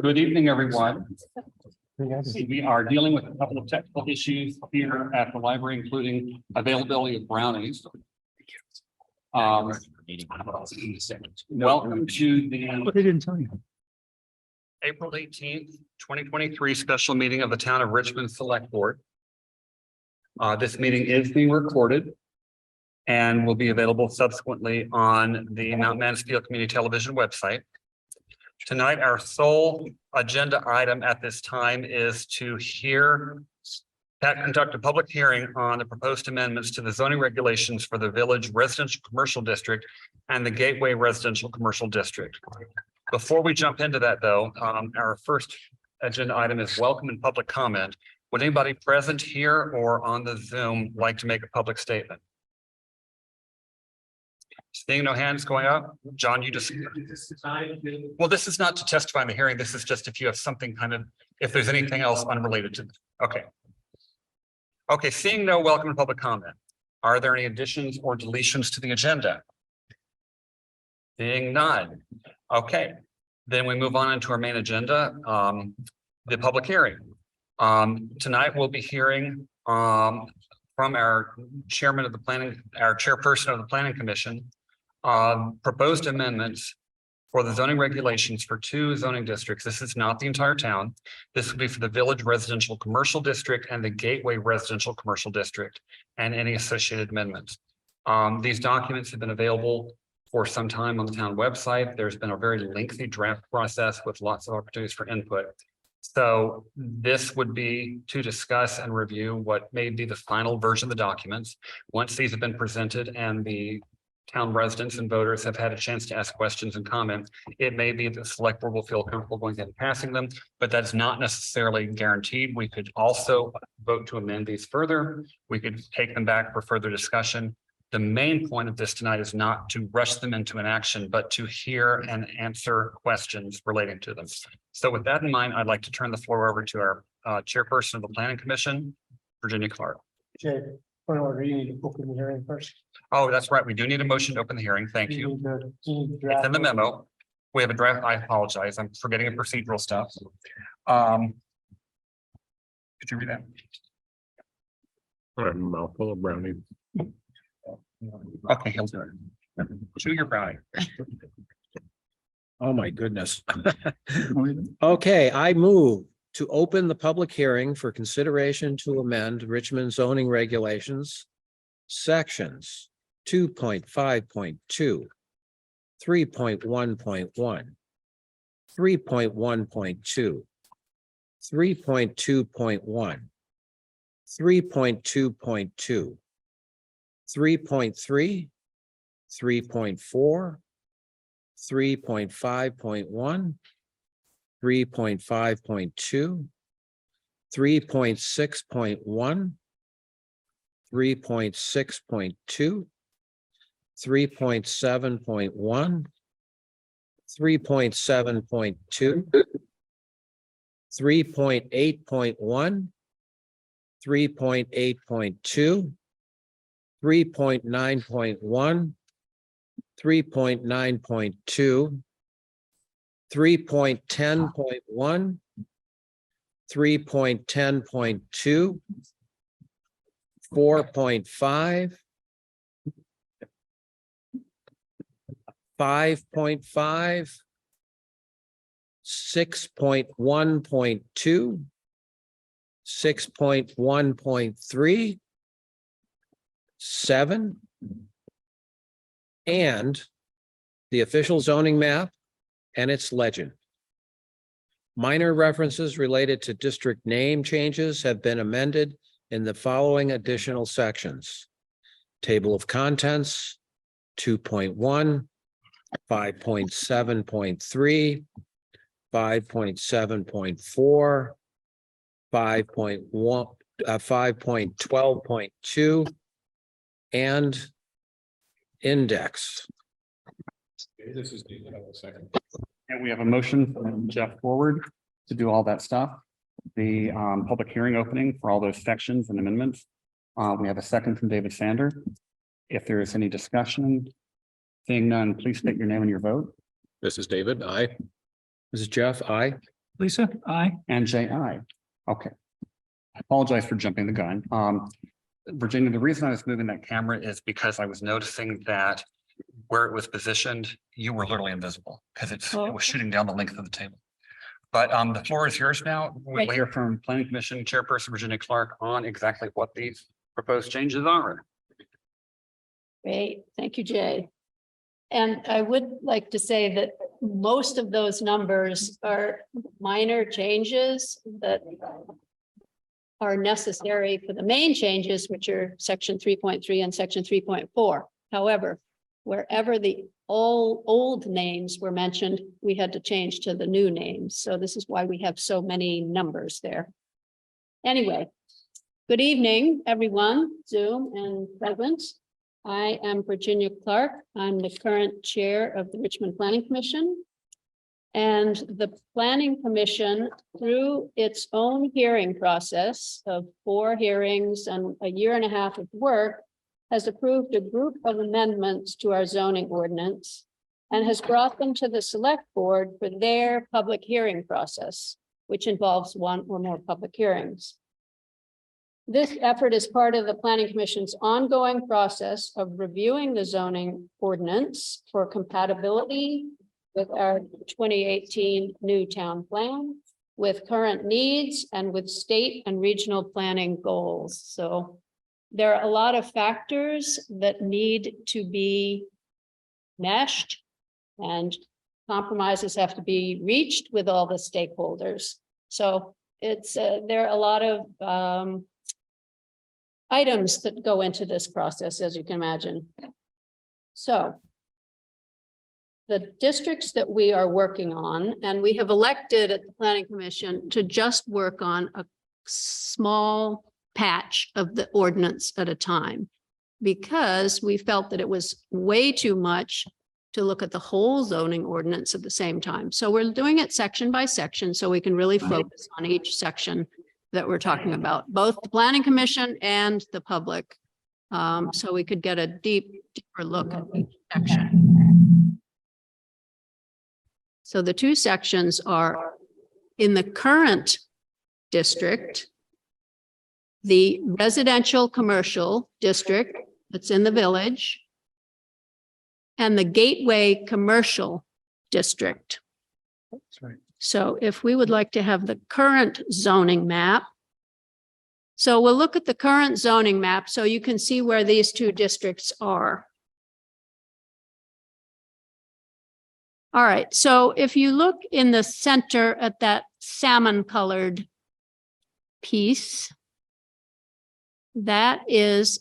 good evening, everyone. We are dealing with a couple of technical issues here at the library, including availability of brownies. Welcome to the They didn't tell you. April 18th, 2023 special meeting of the Town of Richmond Select Board. This meeting is being recorded and will be available subsequently on the Mount Mansfield Community Television website. Tonight, our sole agenda item at this time is to conduct a public hearing on the proposed amendments to the zoning regulations for the Village Residential Commercial District and the Gateway Residential Commercial District. Before we jump into that, though, our first agenda item is welcome and public comment. Would anybody present here or on the Zoom like to make a public statement? Seeing no hands going up, John, you just. Well, this is not to testify in the hearing. This is just if you have something if there's anything else unrelated to. Okay. Okay, seeing no welcome and public comment. Are there any additions or deletions to the agenda? Seeing none. Okay, then we move on into our main agenda, the public hearing. Tonight we'll be hearing from our chairperson of the Planning Commission, proposed amendments for the zoning regulations for two zoning districts. This is not the entire town. This will be for the Village Residential Commercial District and the Gateway Residential Commercial District and any associated amendments. These documents have been available for some time on the town website. There's been a very lengthy draft process with lots of opportunities for input. So this would be to discuss and review what may be the final version of the documents. Once these have been presented and the town residents and voters have had a chance to ask questions and comments, it may be that the select board will feel comfortable going ahead and passing them, but that's not necessarily guaranteed. We could also vote to amend these further. We could take them back for further discussion. The main point of this tonight is not to rush them into an action, but to hear and answer questions relating to them. So with that in mind, I'd like to turn the floor over to our chairperson of the Planning Commission, Virginia Clark. Jay, point of order, you need to open the hearing first. Oh, that's right. We do need a motion to open the hearing. Thank you. It's in the memo. We have a draft. I apologize. I'm forgetting the procedural stuff. Could you read that? I have a mouthful of brownie. Okay, he'll do it. Chew your brownie. Oh, my goodness. Okay, I move to open the public hearing for consideration to amend Richmond zoning regulations, sections 2.5.2, 3.1.1, 3.1.2, 3.2.1, 3.2.2, 3.3, 3.4, 3.5.1, 3.5.2, 3.6.1, 3.6.2, 3.7.1, 3.7.2, 3.8.1, 3.8.2, 3.9.1, 3.9.2, 3.10.1, 3.10.2, 4.5, 5.5, 6.1.2, 6.1.3, 7, and the official zoning map and its legend. Minor references related to district name changes have been amended in the following additional sections: Table of Contents, 2.1, 5.7.3, 5.7.4, 5.1, 5.12.2, and index. This is David. I will second. And we have a motion from Jeff Forward to do all that stuff. The public hearing opening for all those sections and amendments. We have a second from David Sander. If there is any discussion, seeing none, please state your name and your vote. This is David. Aye. This is Jeff. Aye. Lisa, aye. And Jay, aye. Okay. I apologize for jumping the gun. Virginia, the reason I was moving that camera is because I was noticing that where it was positioned, you were literally invisible because it was shooting down the length of the table. But the floor is yours now. We'll Right. hear from Planning Commission Chairperson Virginia Clark on exactly what these proposed changes are. Great, thank you, Jay. And I would like to say that most of those numbers are minor changes that are necessary for the main changes, which are section 3.3 and section 3.4. However, wherever the all old names were mentioned, we had to change to the new names. So this is why we have so many numbers there. Anyway, good evening, everyone, Zoom and present. I am Virginia Clark. I'm the current chair of the Richmond Planning Commission. And the Planning Commission, through its own hearing process of 4 hearings and a year and a half of work, has approved a group of amendments to our zoning ordinance and has brought them to the select board for their public hearing process, which involves 1 or more public hearings. This effort is part of the Planning Commission's ongoing process of reviewing the zoning ordinance for compatibility with our 2018 new town plan, with current needs and with state and regional planning goals. So there are a lot of factors that need to be meshed and compromises have to be reached with all the stakeholders. So it's there are a lot of items that go into this process, as you can imagine. So the districts that we are working on, and we have elected at the Planning Commission to just work on a small patch of the ordinance at a time, because we felt that it was way too much to look at the whole zoning ordinance at the same time. So we're doing it section by section so we can really focus on each section that we're talking about, both the Planning Commission and the public. So we could get a deeper look at each section. So the 2 sections are in the current district, the residential commercial district that's in the village, and the gateway commercial district. That's right. So if we would like to have the current zoning map. So we'll look at the current zoning map so you can see where these 2 districts are. All right, so if you look in the center at that salmon colored piece, that is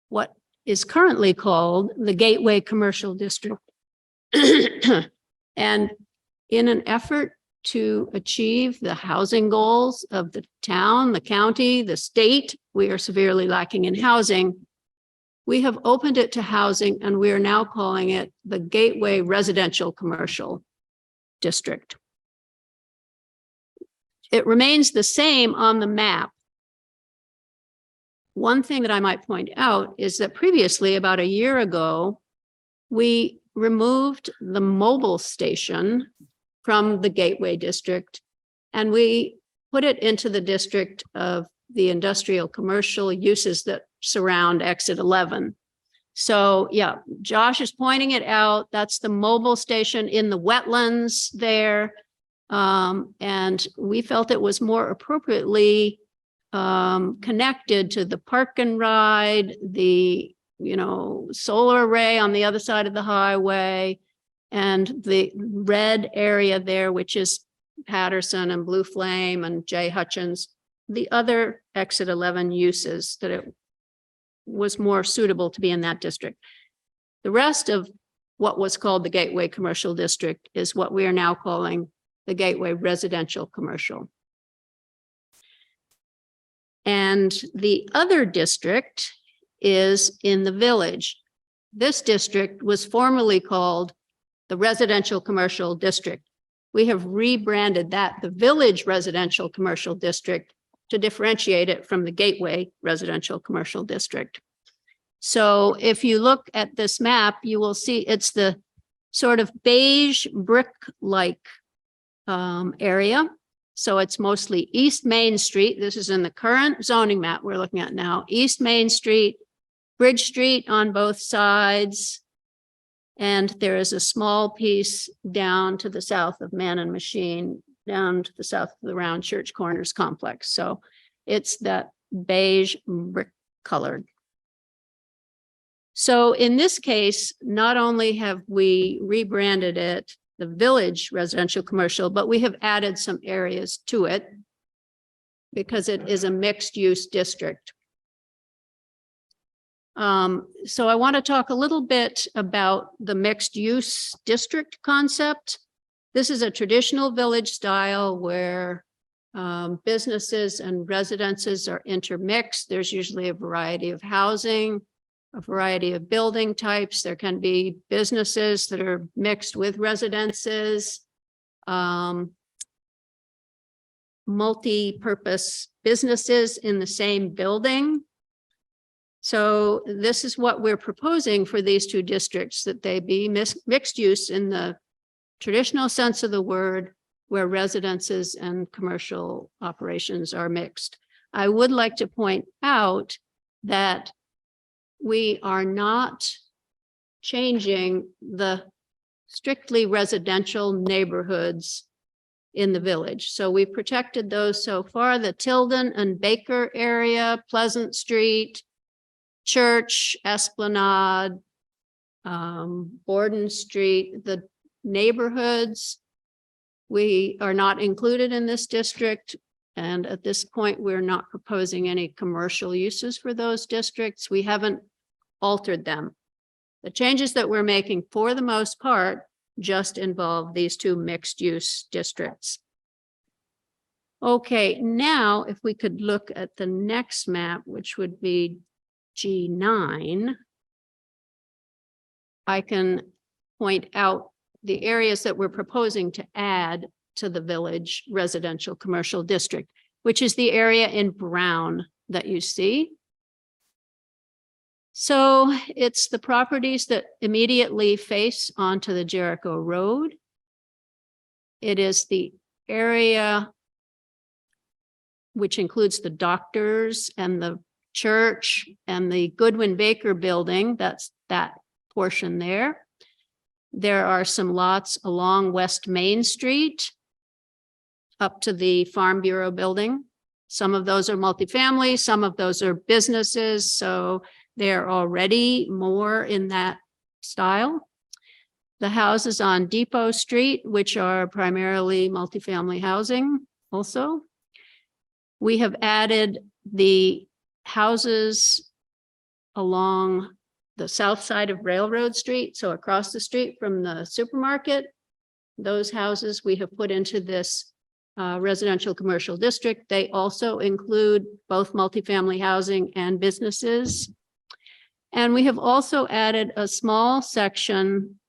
what is currently called the Gateway Commercial District. And in an effort to achieve the housing goals of the town, the county, the state, we are severely lacking in housing. We have opened it to housing and we are now calling it the Gateway Residential Commercial District. It remains the same on the map. One thing that I might point out is that previously, about a year ago, we removed the mobile station from the Gateway District, and we put it into the district of the industrial commercial uses that surround exit 11. So yeah, Josh is pointing it out. That's the mobile station in the wetlands there. And we felt it was more appropriately connected to the park and ride, the solar array on the other side of the highway, and the red area there, which is Patterson and Blue Flame and J. Hutchins, the other exit 11 uses that it was more suitable to be in that district. The rest of what was called the Gateway Commercial District is what we are now calling the Gateway Residential Commercial. And the other district is in the village. This district was formerly called the Residential Commercial District. We have rebranded that the Village Residential Commercial District to differentiate it from the Gateway Residential Commercial District. So if you look at this map, you will see it's the sort of beige brick-like area. So it's mostly East Main Street. This is in the current zoning map we're looking at now. East Main Street, Bridge Street on both sides. And there is a small piece down to the south of Man and Machine, down to the south of the Round Church Corners complex. So it's that beige brick colored. So in this case, not only have we rebranded it the Village Residential Commercial, but we have added some areas to it because it is a mixed use district. So I want to talk a little bit about the mixed use district concept. This is a traditional village style where businesses and residences are intermixed. There's usually a variety of housing, a variety of building types. There can be businesses that are mixed with residences, multi-purpose businesses in the same building. So this is what we're proposing for these two districts, that they be mixed use in the traditional sense of the word, where residences and commercial operations are mixed. I would like to point out that we are not changing the strictly residential neighborhoods in the village. So we've protected those so far, the Tilden and Baker area, Pleasant Street, Church, Esplanade, Borden Street, the neighborhoods. We are not included in this district. And at this point, we're not proposing any commercial uses for those districts. We haven't altered them. The changes that we're making for the most part just involve these two mixed use districts. Okay, now if we could look at the next map, which would be G9, I can point out the areas that we're proposing to add to the Village Residential Commercial District, which is the area in brown that you see. So it's the properties that immediately face onto the Jericho Road. It is the area which includes the doctors and the church and the Goodwin Baker building. That's that portion there. There are some lots along West Main Street up to the Farm Bureau building. Some of those are multifamily, some of those are businesses, so they're already more in that style. The houses on Depot Street, which are primarily multifamily housing also. We have added the houses along the south side of Railroad Street, so across the street from the supermarket. Those houses we have put into this residential commercial district. They also include both multifamily housing and businesses. And we have also added a small section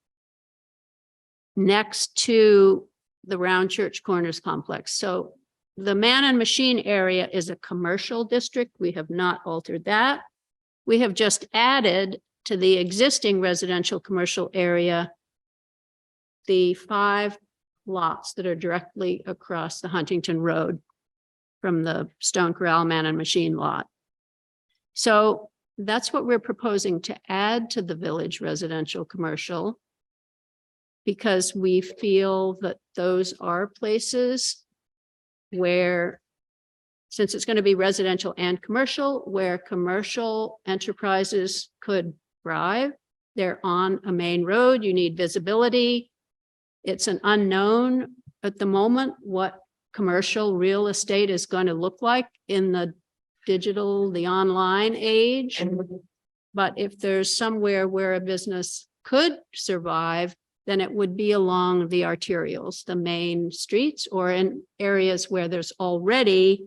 next to the Round Church Corners complex. So the Man and Machine area is a commercial district. We have not altered that. We have just added to the existing residential commercial area the 5 lots that are directly across the Huntington Road from the Stone Corral Man and Machine lot. So that's what we're proposing to add to the Village Residential Commercial, because we feel that those are places where, since it's going to be residential and commercial, where commercial enterprises could thrive. They're on a main road. You need visibility. It's an unknown at the moment what commercial real estate is going to look like in the digital, the online age. But if there's somewhere where a business could survive, then it would be along the arterials, the main streets, or in areas where there's already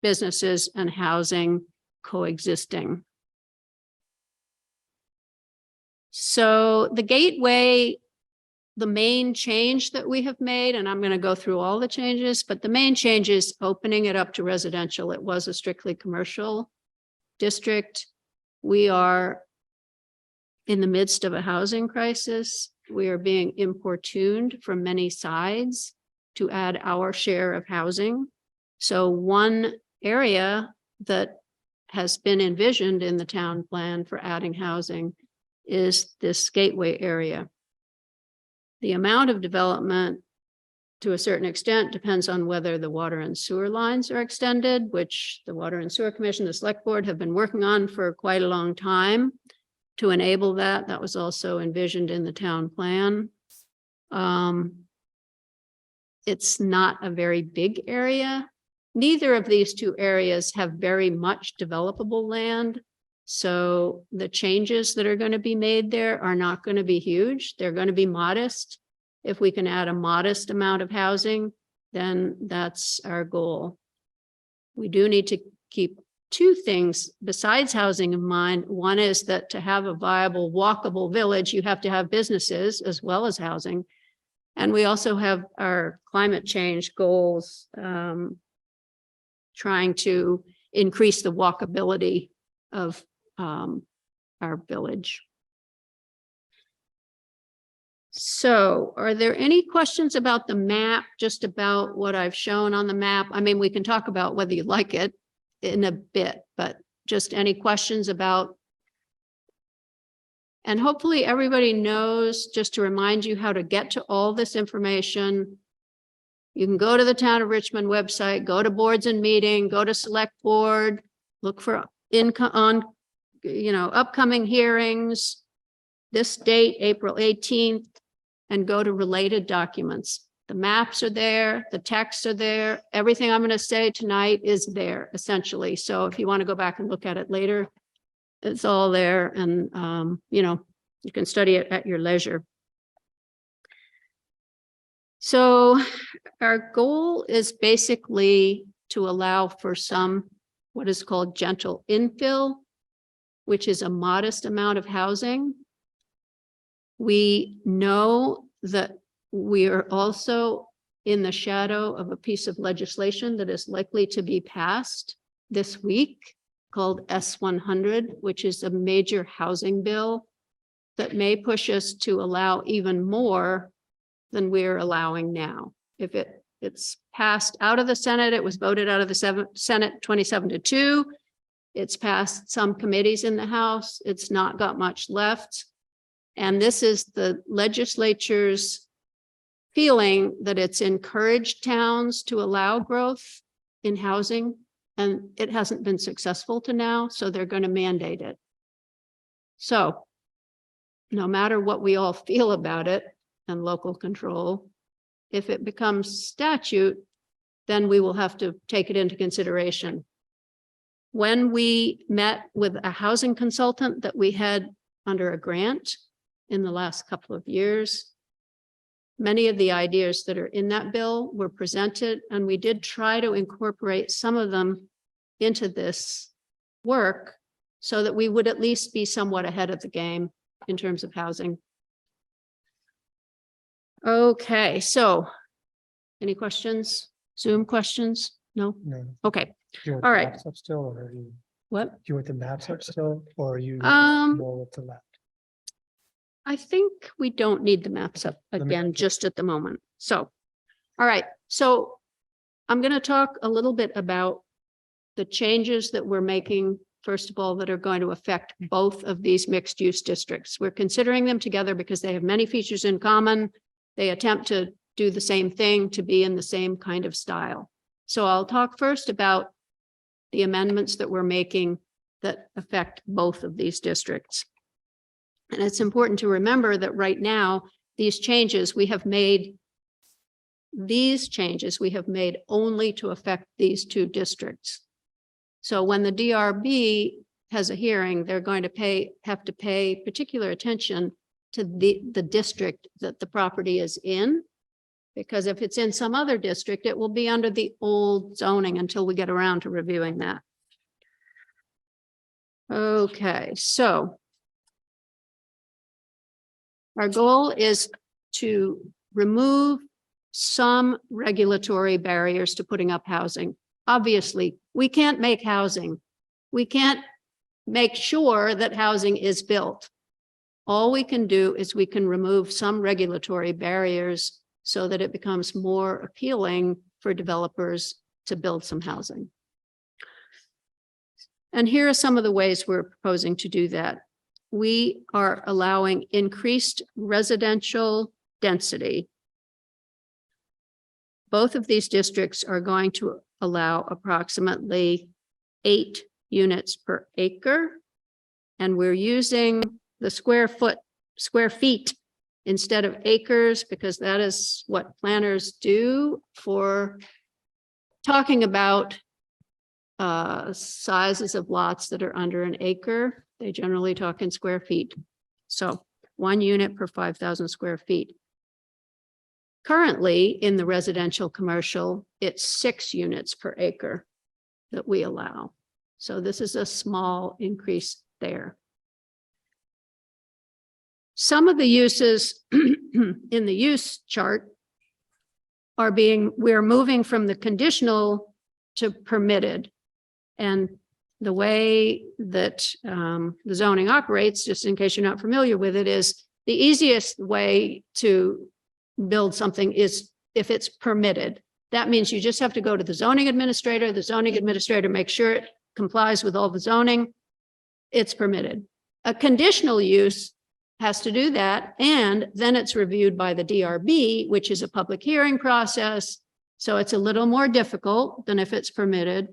businesses and housing coexisting. So the gateway, the main change that we have made, and I'm going to go through all the changes, but the main change is opening it up to residential. It was a strictly commercial district. We are in the midst of a housing crisis. We are being importuned from many sides. to add our share of housing. So one area that has been envisioned in the town plan for adding housing is this gateway area. The amount of development to a certain extent depends on whether the water and sewer lines are extended, which the Water and Sewer Commission, the Select Board have been working on for quite a long time to enable that. That was also envisioned in the town plan. It's not a very big area. Neither of these two areas have very much developable land. So the changes that are going to be made there are not going to be huge. They're going to be modest. If we can add a modest amount of housing, then that's our goal. We do need to keep two things besides housing in mind. One is that to have a viable, walkable village, you have to have businesses as well as housing. And we also have our climate change goals, trying to increase the walkability of our village. So are there any questions about the map, just about what I've shown on the map? I mean, we can talk about whether you like it in a bit, but just any questions about. And hopefully everybody knows, just to remind you how to get to all this information. You can go to the Town of Richmond website, go to boards and meeting, go to Select Board, look for upcoming hearings, this date, April 18th, and go to related documents. The maps are there, the texts are there. Everything I'm going to say tonight is there essentially. So if you want to go back and look at it later, it's all there, and you can study it at your leisure. So our goal is basically to allow for some what is called gentle infill, which is a modest amount of housing. We know that we are also in the shadow of a piece of legislation that is likely to be passed this week called S-100, which is a major housing bill that may push us to allow even more than we're allowing now. If it's passed out of the Senate, it was voted out of the Senate 27-2. It's passed some committees in the House. It's not got much left. And this is the legislature's feeling that it's encouraged towns to allow growth in housing, and it hasn't been successful to now, so they're going to mandate it. So no matter what we all feel about it and local control, if it becomes statute, then we will have to take it into consideration. When we met with a housing consultant that we had under a grant in the last couple of years, many of the ideas that are in that bill were presented, and we did try to incorporate some of them into this work so that we would at least be somewhat ahead of the game in terms of housing. Okay, so any questions? Zoom questions? No? No. Okay, Do you want All the right. maps up still, or are you, do what? you want the maps up still, or are you Um, more with the left? I think we don't need the maps up me- again, just at the moment. So, all right, so I'm going to talk a little bit about the changes that we're making, first of all, that are going to affect both of these mixed use districts. We're considering them together because they have many features in common. They attempt to do the same thing, to be in the same kind of style. So I'll talk first about the amendments that we're making that affect both of these districts. And it's important to remember that right now, these changes we have made only to affect these two districts. So when the DRB has a hearing, they're going to have to pay particular attention to the district that the property is in. Because if it's in some other district, it will be under the old zoning until we get around to reviewing that. Okay, so our goal is to remove some regulatory barriers to putting up housing. Obviously, we can't make housing. We can't make sure that housing is built. All we can do is we can remove some regulatory barriers so that it becomes more appealing for developers to build some housing. And here are some of the ways we're proposing to do that. We are allowing increased residential density. Both of these districts are going to allow approximately 8 units per acre. And we're using the square feet instead of acres, because that is what planners do for talking about sizes of lots that are under an acre. They generally talk in square feet. So 1 unit per 5,000 square feet. Currently, in the residential commercial, it's 6 units per acre that we allow. So this is a small increase there. Some of the uses in the use chart are we're moving from the conditional to permitted. And the way that the zoning operates, just in case you're not familiar with it, is the easiest way to build something is if it's permitted. That means you just have to go to the zoning administrator. The zoning administrator makes sure it complies with all the zoning. It's permitted. A conditional use has to do that, and then it's reviewed by the DRB, which is a public hearing process. So it's a little more difficult than if it's permitted.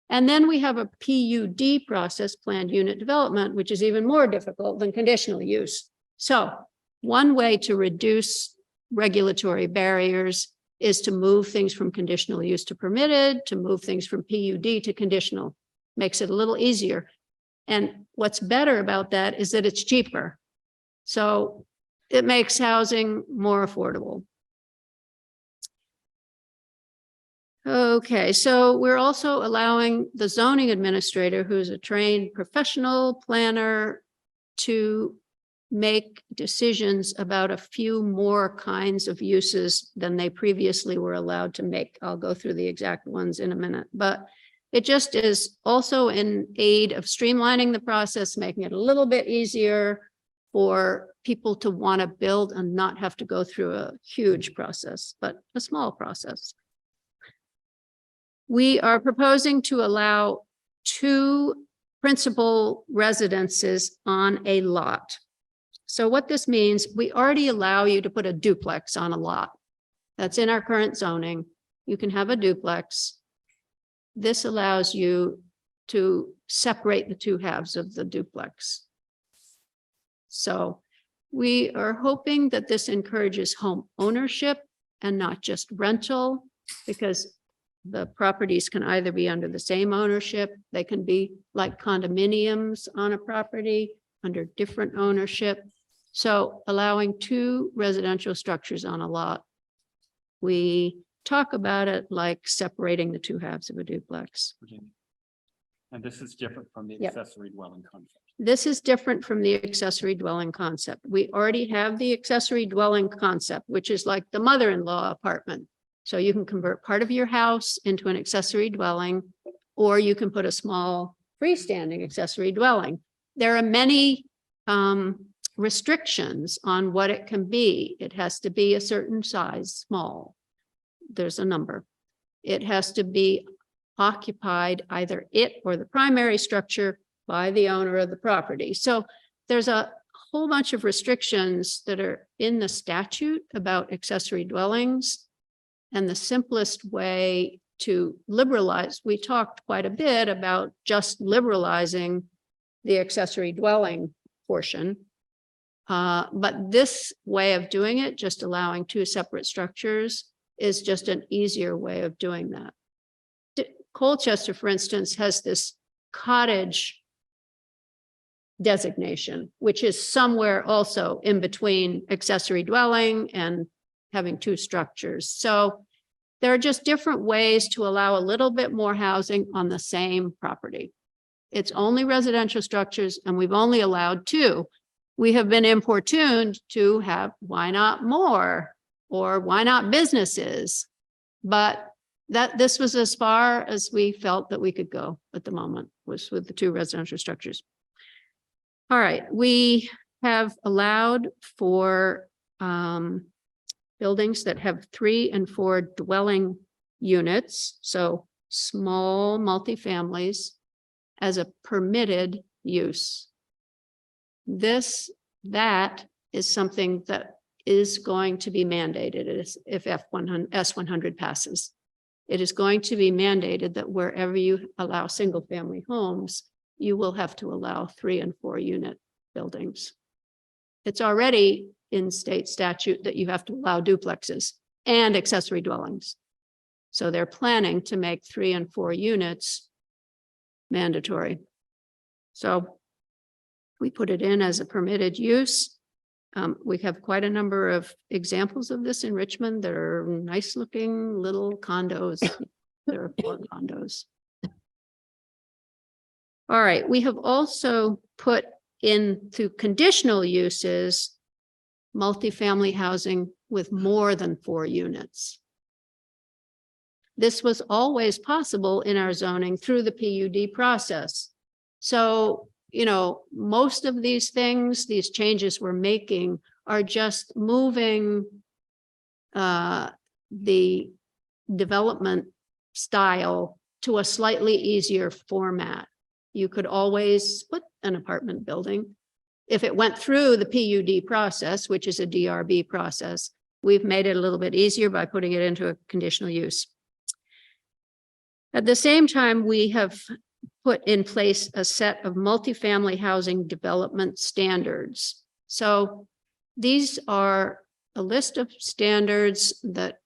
And then we have a PUD process, planned unit development, which is even more difficult than conditional use. So one way to reduce regulatory barriers is to move things from conditional use to permitted, to move things from PUD to conditional. Makes it a little easier. And what's better about that is that it's cheaper. So it makes housing more affordable. Okay, so we're also allowing the zoning administrator, who's a trained professional planner, to make decisions about a few more kinds of uses than they previously were allowed to make. I'll go through the exact ones in a minute, but it just is also in aid of streamlining the process, making it a little bit easier for people to want to build and not have to go through a huge process, but a small process. We are proposing to allow 2 principal residences on a lot. So what this means, we already allow you to put a duplex on a lot. That's in our current zoning. You can have a duplex. This allows you to separate the 2 halves of the duplex. So we are hoping that this encourages home ownership and not just rental, because the properties can either be under the same ownership, they can be like condominiums on a property under different ownership. So allowing 2 residential structures on a lot. We talk about it like separating the 2 halves of a duplex. And this is different from the Yep. accessory dwelling concept. This is different from the accessory dwelling concept. We already have the accessory dwelling concept, which is like the mother-in-law apartment. So you can convert part of your house into an accessory dwelling, or you can put a small freestanding accessory dwelling. There are many restrictions on what it can be. It has to be a certain size, small. There's a number. It has to be occupied, either it or the primary structure, by the owner of the property. So there's a whole bunch of restrictions that are in the statute about accessory dwellings. And the simplest way to liberalize, we talked quite a bit about just liberalizing the accessory dwelling portion. But this way of doing it, just allowing 2 separate structures, is just an easier way of doing that. Colchester, for instance, has this cottage designation, which is somewhere also in between accessory dwelling and having 2 structures. So there are just different ways to allow a little bit more housing on the same property. It's only residential structures, and we've only allowed 2. We have been importuned to have, why not more? Or why not businesses? But this was as far as we felt that we could go at the moment, was with the 2 residential structures. All right, we have allowed for buildings that have 3 and 4 dwelling units, so small multifamilies, as a permitted use. That is something that is going to be mandated if S100 passes. It is going to be mandated that wherever you allow single-family homes, you will have to allow 3 and 4 unit buildings. It's already in state statute that you have to allow duplexes and accessory dwellings. So they're planning to make 3 and 4 units mandatory. So we put it in as a permitted use. We have quite a number of examples of this in Richmond that are nice looking little condos. There are 4 condos. All right, we have also put into conditional uses multifamily housing with more than 4 units. This was always possible in our zoning through the PUD process. So, you know, most of these things, these changes we're making are just moving the development style to a slightly easier format. You could always put an apartment building. If it went through the PUD process, which is a DRB process, we've made it a little bit easier by putting it into a conditional use. At the same time, we have put in place a set of multifamily housing development standards. So these are a list of standards that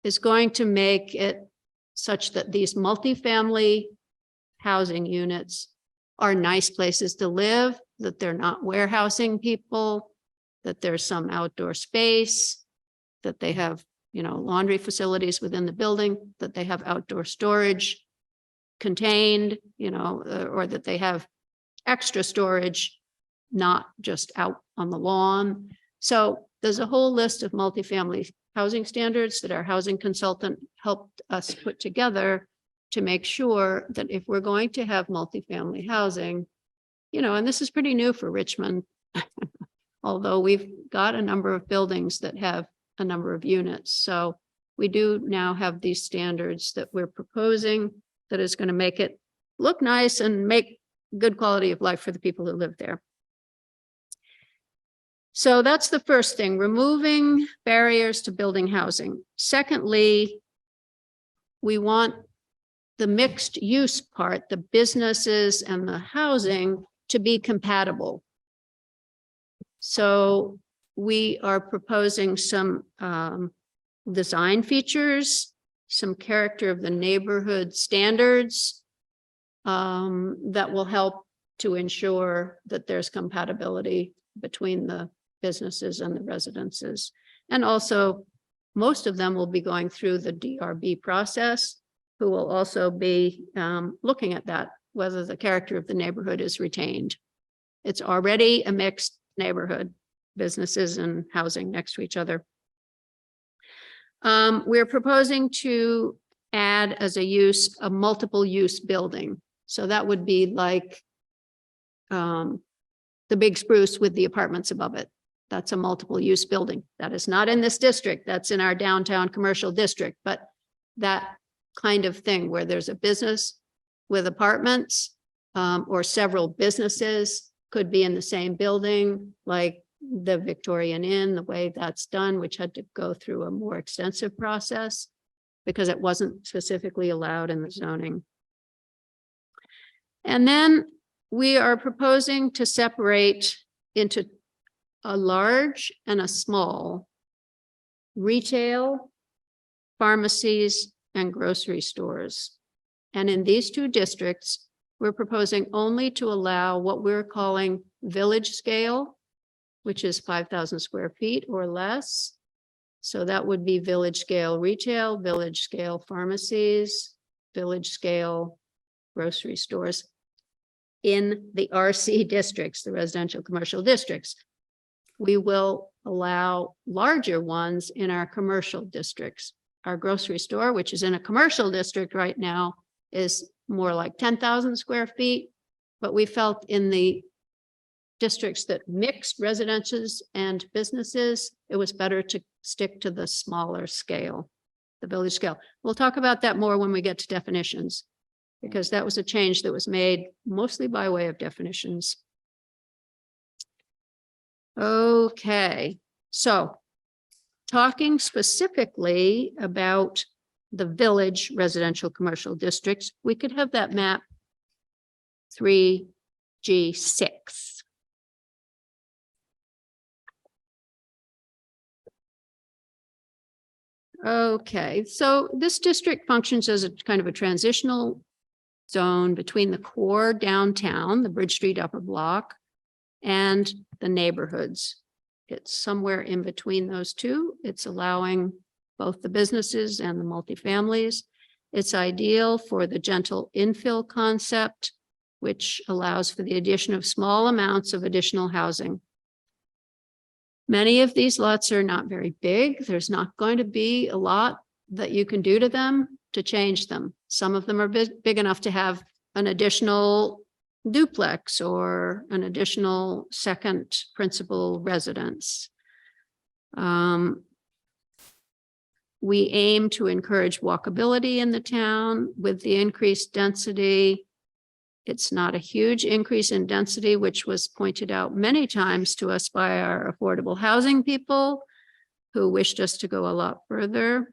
is going to make it such that these multifamily housing units are nice places to live, that they're not warehousing people, that there's some outdoor space, that they have, you know, laundry facilities within the building, that they have outdoor storage contained, you know, or that they have extra storage, not just out on the lawn. So there's a whole list of multifamily housing standards that our housing consultant helped us put together to make sure that if we're going to have multifamily housing, you know, and this is pretty new for Richmond, although we've got a number of buildings that have a number of units. So we do now have these standards that we're proposing that is going to make it look nice and make good quality of life for the people who live there. So that's the first thing, removing barriers to building housing. Secondly, we want the mixed use part, the businesses and the housing, to be compatible. So we are proposing some design features, some character of the neighborhood standards that will help to ensure that there's compatibility between the businesses and the residences. And also, most of them will be going through the DRB process, who will also be looking at that, whether the character of the neighborhood is retained. It's already a mixed neighborhood, businesses and housing next to each other. We're proposing to add as a use, a multiple use building. So that would be like the big spruce with the apartments above it. That's a multiple use building. That is not in this district. That's in our downtown commercial district, but that kind of thing where there's a business with apartments or several businesses could be in the same building, like the Victorian Inn, the way that's done, which had to go through a more extensive process because it wasn't specifically allowed in the zoning. And then we are proposing to separate into a large and a small retail, pharmacies, and grocery stores. And in these 2 districts, we're proposing only to allow what we're calling village scale, which is 5,000 square feet or less. So that would be village scale retail, village scale pharmacies, village scale grocery stores in the RC districts, the residential commercial districts. We will allow larger ones in our commercial districts. Our grocery store, which is in a commercial district right now, is more like 10,000 square feet. But we felt in the districts that mixed residences and businesses, it was better to stick to the smaller scale, the village scale. We'll talk about that more when we get to definitions, because that was a change that was made mostly by way of definitions. Okay, so talking specifically about the village residential commercial districts, we could have that map 3G6. Okay, so this district functions as a kind of a transitional zone between the core downtown, the Bridge Street upper block, and the neighborhoods. It's somewhere in between those two. It's allowing both the businesses and the multifamilies. It's ideal for the gentle infill concept, which allows for the addition of small amounts of additional housing. Many of these lots are not very big. There's not going to be a lot that you can do to them to change them. Some of them are big enough to have an additional duplex or an additional second principal residence. We aim to encourage walkability in the town with the increased density. It's not a huge increase in density, which was pointed out many times to us by our affordable housing people who wished us to go a lot further.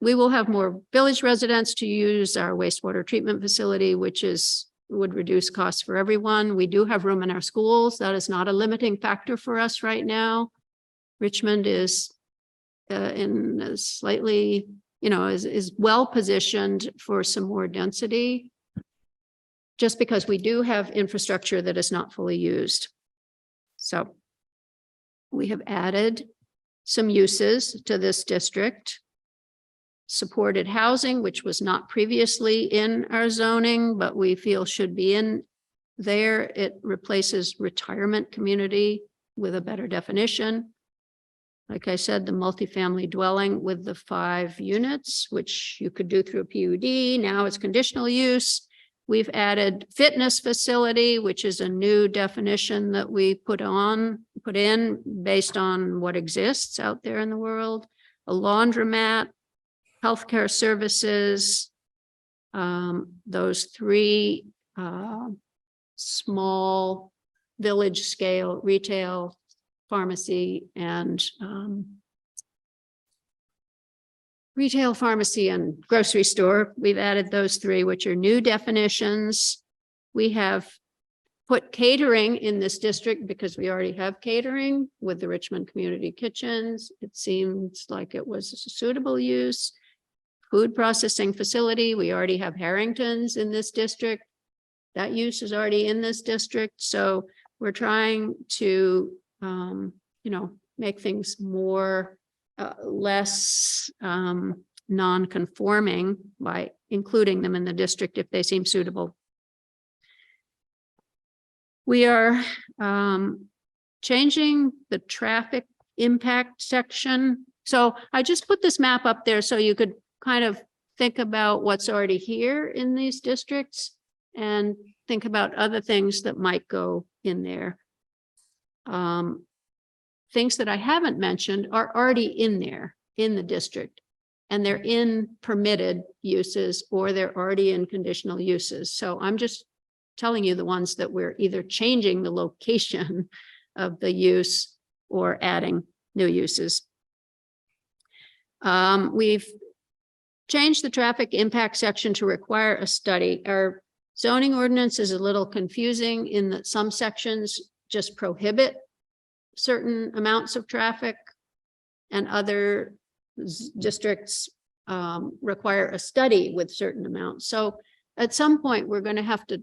We will have more village residents to use our wastewater treatment facility, which would reduce costs for everyone. We do have room in our schools. That is not a limiting factor for us right now. Richmond is in a slightly, is well positioned for some more density, just because we do have infrastructure that is not fully used. So we have added some uses to this district. Supported housing, which was not previously in our zoning, but we feel should be in there. It replaces retirement community with a better definition. Like I said, the multifamily dwelling with the 5 units, which you could do through a PUD. Now it's conditional use. We've added fitness facility, which is a new definition that we put in based on what exists out there in the world. A laundromat, healthcare services, those 3 small village scale retail, pharmacy, and grocery store. We've added those 3, which are new definitions. We have put catering in this district because we already have catering with the Richmond Community Kitchens. It seems like it was a suitable use. Food processing facility, we already have Harrington's in this district. That use is already in this district. So we're trying to, make things more, less non-conforming by including them in the district if they seem suitable. We are changing the traffic impact section. So I just put this map up there so you could kind of think about what's already here in these districts and think about other things that might go in there. Things that I haven't mentioned are already in there in the district, and they're in permitted uses or they're already in conditional uses. So I'm just telling you the ones that we're either changing the location of the use or adding new uses. We've changed the traffic impact section to require a study. Our zoning ordinance is a little confusing in that some sections just prohibit certain amounts of traffic and other districts require a study with certain amounts. So at some point, we're going to have to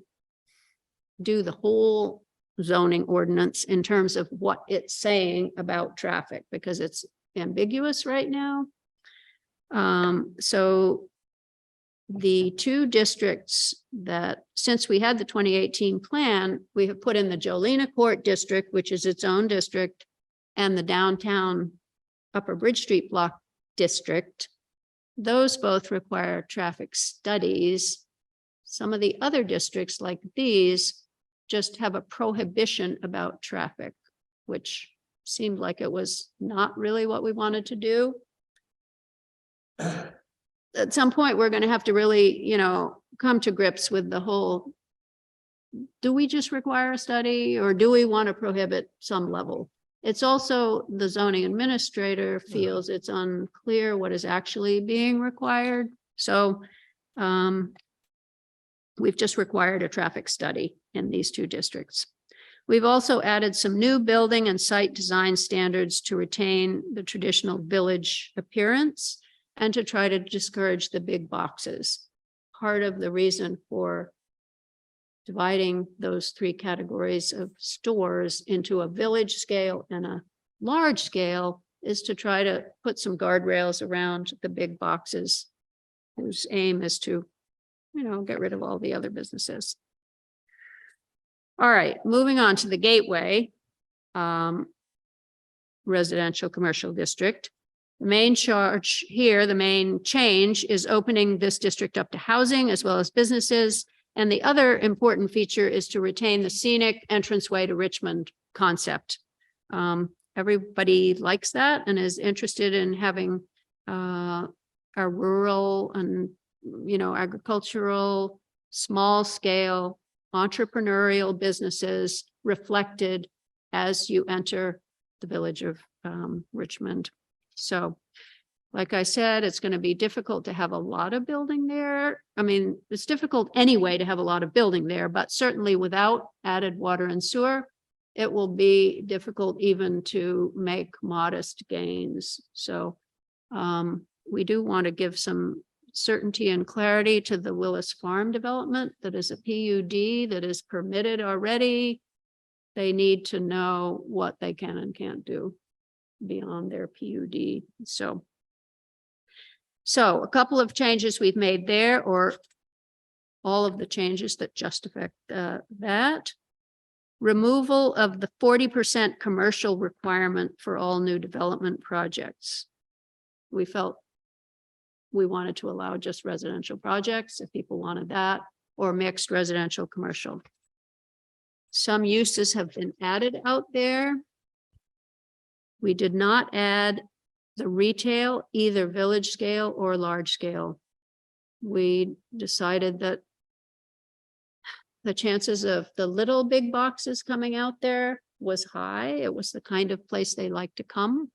do the whole zoning ordinance in terms of what it's saying about traffic, because it's ambiguous right now. So the 2 districts that, since we had the 2018 plan, we have put in the Jolena Court district, which is its own district, and the downtown Upper Bridge Street block district. Those both require traffic studies. Some of the other districts like these just have a prohibition about traffic, which seemed like it was not really what we wanted to do. At some point, we're going to have to really, come to grips with the whole, do we just require a study or do we want to prohibit some level? It's also the zoning administrator feels it's unclear what is actually being required. So we've just required a traffic study in these two districts. We've also added some new building and site design standards to retain the traditional village appearance and to try to discourage the big boxes. Part of the reason for dividing those three categories of stores into a village scale and a large scale is to try to put some guardrails around the big boxes whose aim is to, get rid of all the other businesses. All right, moving on to the Gateway residential commercial district. The main charge here, the main change is opening this district up to housing as well as businesses. And the other important feature is to retain the scenic entranceway to Richmond concept. Everybody likes that and is interested in having a rural and, agricultural, small scale, entrepreneurial businesses reflected as you enter the village of Richmond. So, like I said, it's going to be difficult to have a lot of building there. I mean, it's difficult anyway to have a lot of building there, but certainly without added water and sewer, it will be difficult even to make modest gains. So we do want to give some certainty and clarity to the Willis Farm development that is a PUD that is permitted already. They need to know what they can and can't do beyond their PUD. So a couple of changes we've made there, or all of the changes that just affect that. Removal of the 40% commercial requirement for all new development projects. We felt we wanted to allow just residential projects if people wanted that, or mixed residential commercial. Some uses have been added out there. We did not add the retail, either village scale or large scale. We decided that the chances of the little big boxes coming out there was high. It was the kind of place they like to come.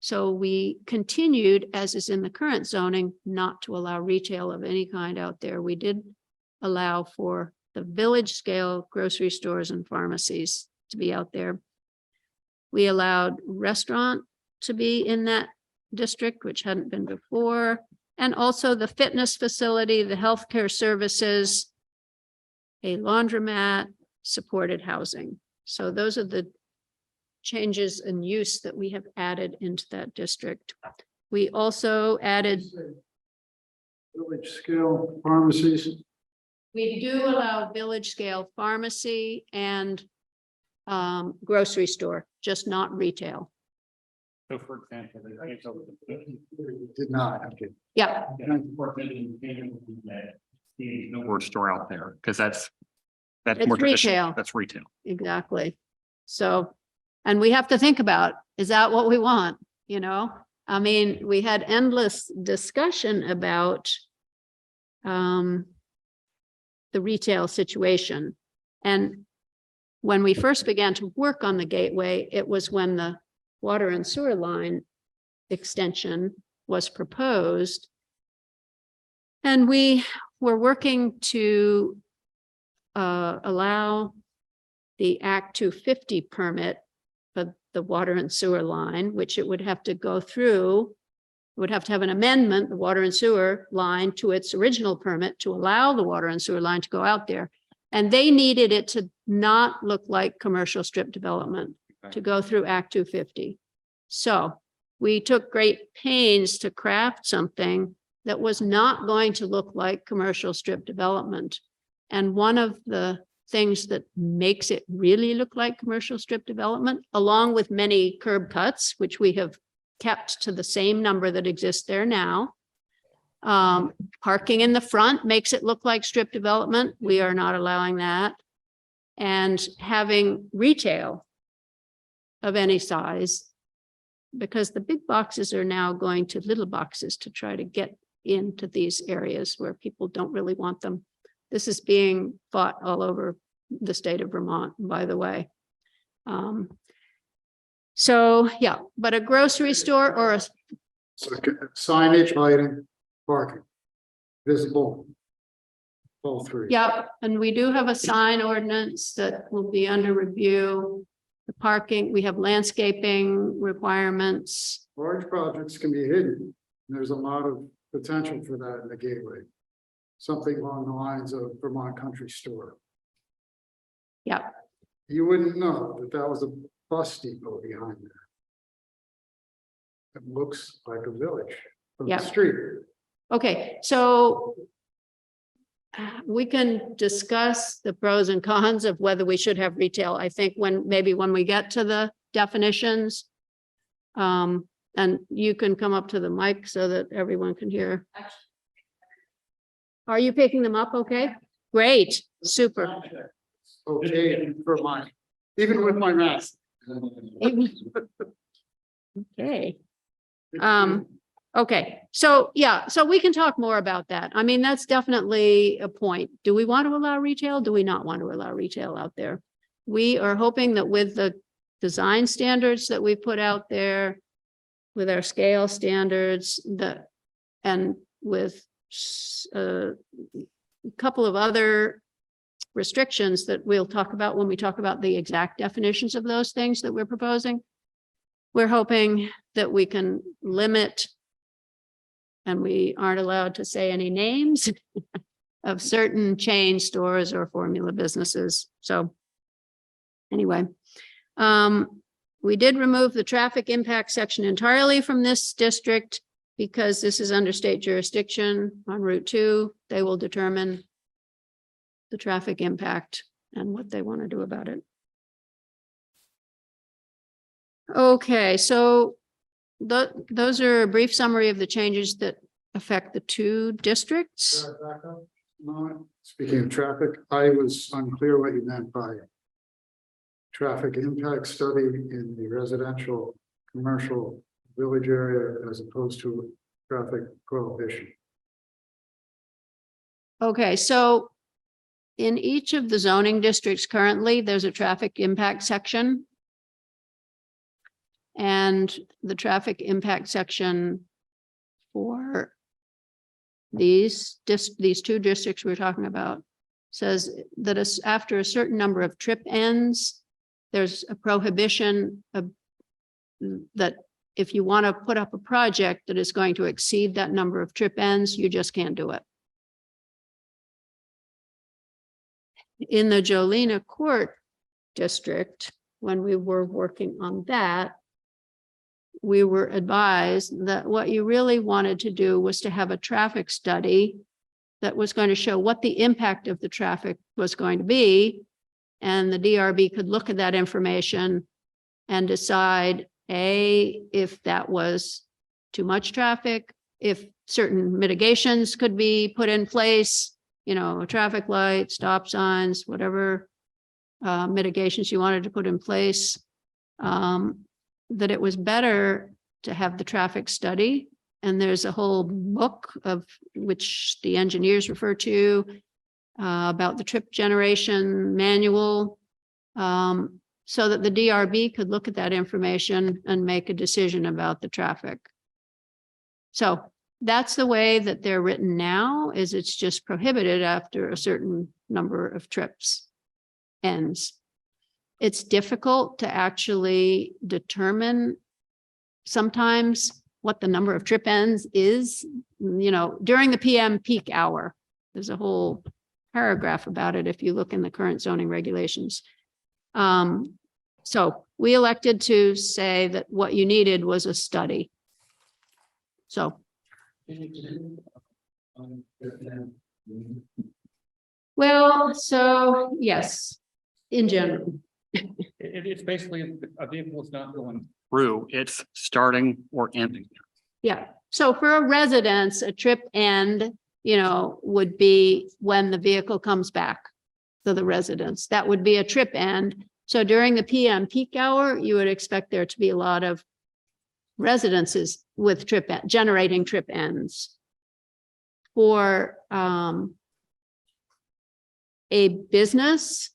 So we continued, as is in the current zoning, not to allow retail of any kind out there. We did allow for the village scale grocery stores and pharmacies to be out there. We allowed restaurant to be in that district, which hadn't been before, and also the fitness facility, the healthcare services, a laundromat, supported housing. So those are the changes in use that we have added into that district. We also added Village scale pharmacies. We do allow village scale pharmacy and grocery store, just not retail. So for example, Did not. Okay. Yeah, Word store out there, because that's It's more traditional. retail. That's retail. exactly. So, and we have to think about, is that what we want? I mean, we had endless discussion about the retail situation. And when we first began to work on the Gateway, it was when the water and sewer line extension was proposed. And we were working to allow the Act 250 permit for the water and sewer line, which it would have to go through. It would have to have an amendment, the water and sewer line, to its original permit to allow the water and sewer line to go out there. And they needed it to not look like commercial strip development, to go through Act 250. So we took great pains to craft something that was not going to look like commercial strip development. And one of the things that makes it really look like commercial strip development, along with many curb cuts, which we have kept to the same number that exists there now. Parking in the front makes it look like strip development. We are not allowing that. and having retail of any size, because the big boxes are now going to little boxes to try to get into these areas where people don't really want them. This is being fought all over the state of Vermont, by the way. So, yeah, but a grocery store or a, So signage, lighting, parking, visible. All three. yeah, and we do have a sign ordinance that will be under review. The parking, we have landscaping requirements. Large projects can be hidden. There's a lot of potential for that in the gateway. Something along the lines of Vermont Country Store. Yeah, You wouldn't know that that was a bus depot behind there. It looks like a village from Yeah. the street. okay, so we can discuss the pros and cons of whether we should have retail. I think maybe when we get to the definitions. And you can come up to the mic so that everyone can hear. Are you picking them up? Okay, great, super. Okay, for mine, even with my mask. Okay. Okay, so yeah, so we can talk more about that. I mean, that's definitely a point. Do we want to allow retail? Do we not want to allow retail out there? We are hoping that with the design standards that we put out there, with our scale standards, and with a couple of other restrictions that we'll talk about when we talk about the exact definitions of those things that we're proposing. We're hoping that we can limit, and we aren't allowed to say any names of certain chain stores or formula businesses. So anyway, we did remove the traffic impact section entirely from this district because this is under state jurisdiction on Route 2. They will determine the traffic impact and what they want to do about it. Okay, so those are a brief summary of the changes that affect the two districts. Back up a moment. Speaking of traffic, I was unclear what you meant by traffic impact study in the residential, commercial village area as opposed to traffic prohibition. Okay, so in each of the zoning districts currently, there's a traffic impact section. And the traffic impact section for these two districts we're talking about says that after a certain number of trip ends, there's a prohibition of that if you want to put up a project that is going to exceed that number of trip ends, you just can't do it. In the Jolena Court district, when we were working on that, we were advised that what you really wanted to do was to have a traffic study that was going to show what the impact of the traffic was going to be. And the DRB could look at that information and decide, A, if that was too much traffic, if certain mitigations could be put in place, you know, a traffic light, stop signs, whatever mitigations you wanted to put in place. That it was better to have the traffic study. And there's a whole book of which the engineers refer to about the trip generation manual, so that the DRB could look at that information and make a decision about the traffic. So that's the way that they're written now, is it's just prohibited after a certain number of trips ends. It's difficult to actually determine sometimes what the number of trip ends is, you know, during the PM peak hour. There's a whole paragraph about it if you look in the current zoning regulations. So we elected to say that what you needed was a study. So. Well, so yes, in general. It's basically a vehicle is not going through, it's starting or ending. Yeah, so for a residence, a trip end, you know, would be when the vehicle comes back. to the residents. That would be a trip end. So during the PM peak hour, you would expect there to be a lot of residences with generating trip ends. For a business,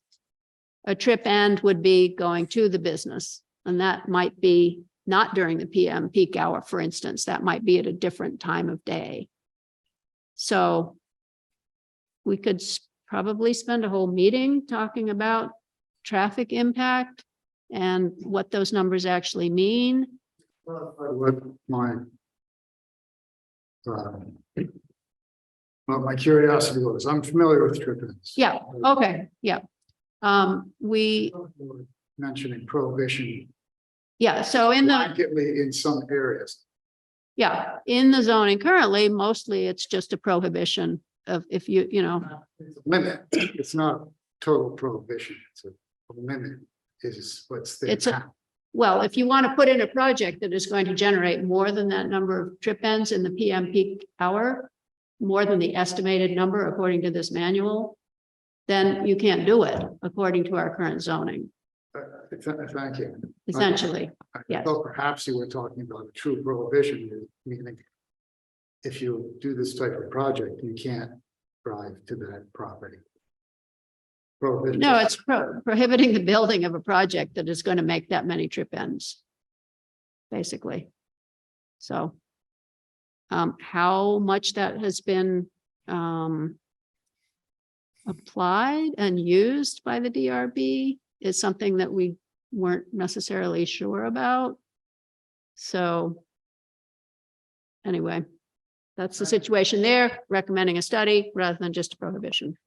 a trip end would be going to the business, and that might be not during the PM peak hour, for instance. That might be at a different time of day. So we could probably spend a whole meeting talking about traffic impact and what those numbers actually mean. What my curiosity was, I'm familiar with trip ends. Yeah, okay, yeah. We, Mentioning prohibition yeah, so in the, blanketly in some areas. yeah, in the zoning currently, mostly it's just a prohibition of if you It's a limit. It's not total prohibition. It's a limit is what's there. It's a, well, if you want to put in a project that is going to generate more than that number of trip ends in the PM peak hour, more than the estimated number according to this manual, then you can't do it according to our current zoning, Thank you. essentially. I Yes. thought perhaps you were talking about a true prohibition, meaning if you do this type of project, you can't drive to that property. Prohibition. No, it's prohibiting the building of a project that is going to make that many trip ends, basically. So how much that has been applied and used by the DRB is something that we weren't necessarily sure about. So anyway, that's the situation there, recommending a study rather than just a prohibition.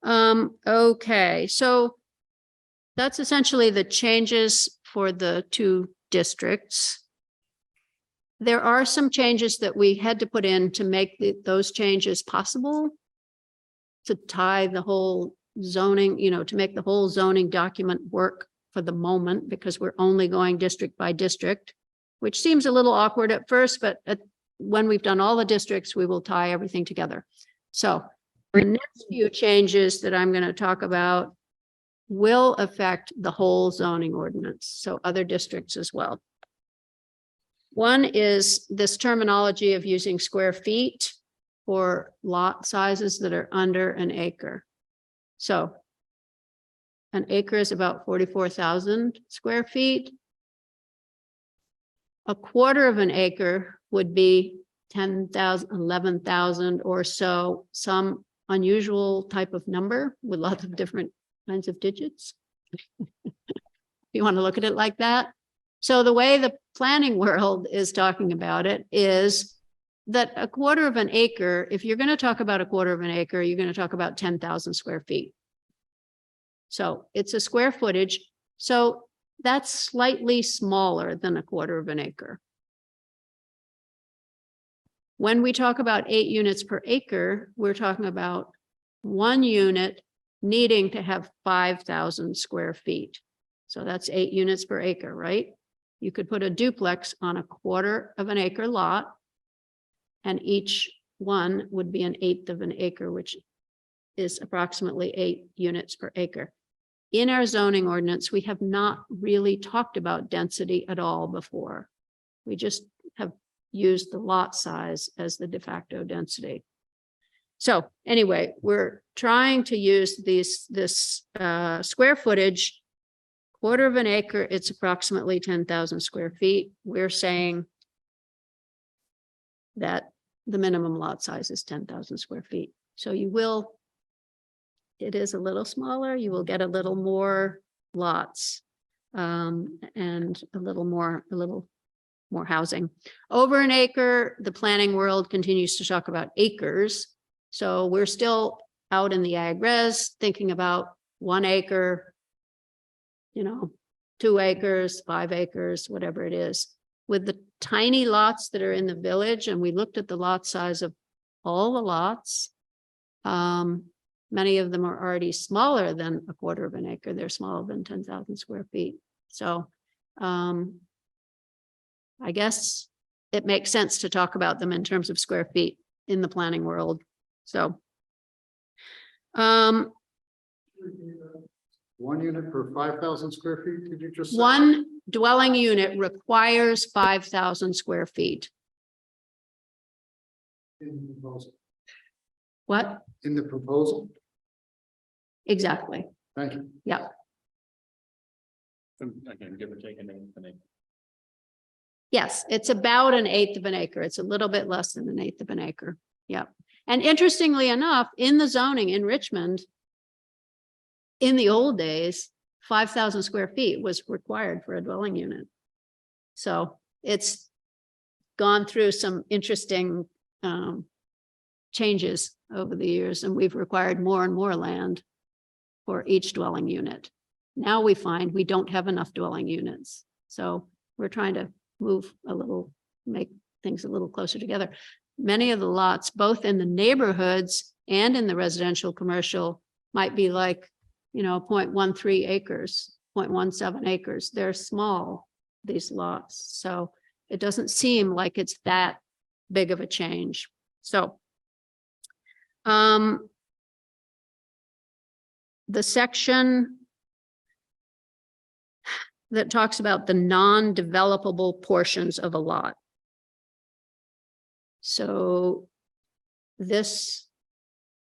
Okay, so that's essentially the changes for the two districts. There are some changes that we had to put in to make those changes possible, to tie the whole zoning, to make the whole zoning document work for the moment, because we're only going district by district, which seems a little awkward at first, but when we've done all the districts, we will tie everything together. So the next few changes that I'm going to talk about will affect the whole zoning ordinance, so other districts as well. One is this terminology of using square feet for lot sizes that are under an acre. So an acre is about 44,000 square feet. A quarter of an acre would be 10,000, 11,000 or so, some unusual type of number with lots of different kinds of digits. You want to look at it like that. So the way the planning world is talking about it is that a quarter of an acre, if you're going to talk about a quarter of an acre, you're going to talk about 10,000 square feet. So it's a square footage. So that's slightly smaller than a quarter of an acre. When we talk about 8 units per acre, we're talking about 1 unit needing to have 5,000 square feet. So that's 8 units per acre, right? You could put a duplex on a quarter of an acre lot, and each one would be 1/8 of an acre, which is approximately 8 units per acre. In our zoning ordinance, we have not really talked about density at all before. We just have used the lot size as the de facto density. So anyway, we're trying to use this square footage, quarter of an acre, it's approximately 10,000 square feet. We're saying that the minimum lot size is 10,000 square feet. So it is a little smaller, you will get a little more lots and a little more housing. Over an acre, the planning world continues to talk about acres. So we're still out in the ag res thinking about 1 acre, 2 acres, 5 acres, whatever it is. With the tiny lots that are in the village, and we looked at the lot size of all the lots, many of them are already smaller than a quarter of an acre. They're smaller than 10,000 square feet. So I guess it makes sense to talk about them in terms of square feet in the planning world. So 1 unit per 5,000 square feet, did you just say? One dwelling unit requires 5,000 square feet. In the proposal. What? In the proposal? Exactly. Thank you. Yeah. Again, give or take an eighth. Yes, it's about an eighth of an acre. It's a little bit less than an eighth of an acre. Yep. And interestingly enough, in the zoning in Richmond, in the old days, 5,000 square feet was required for a dwelling unit. So it's gone through some interesting changes over the years, and we've required more and more land for each dwelling unit. Now we find we don't have enough dwelling units. So we're trying to move a little, make things a little closer together. Many of the lots, both in the neighborhoods and in the residential commercial, might be like, 0.13 acres, 0.17 acres. They're small, these lots. So it doesn't seem like it's that big of a change. So the section that talks about the non-developable portions of a lot. So this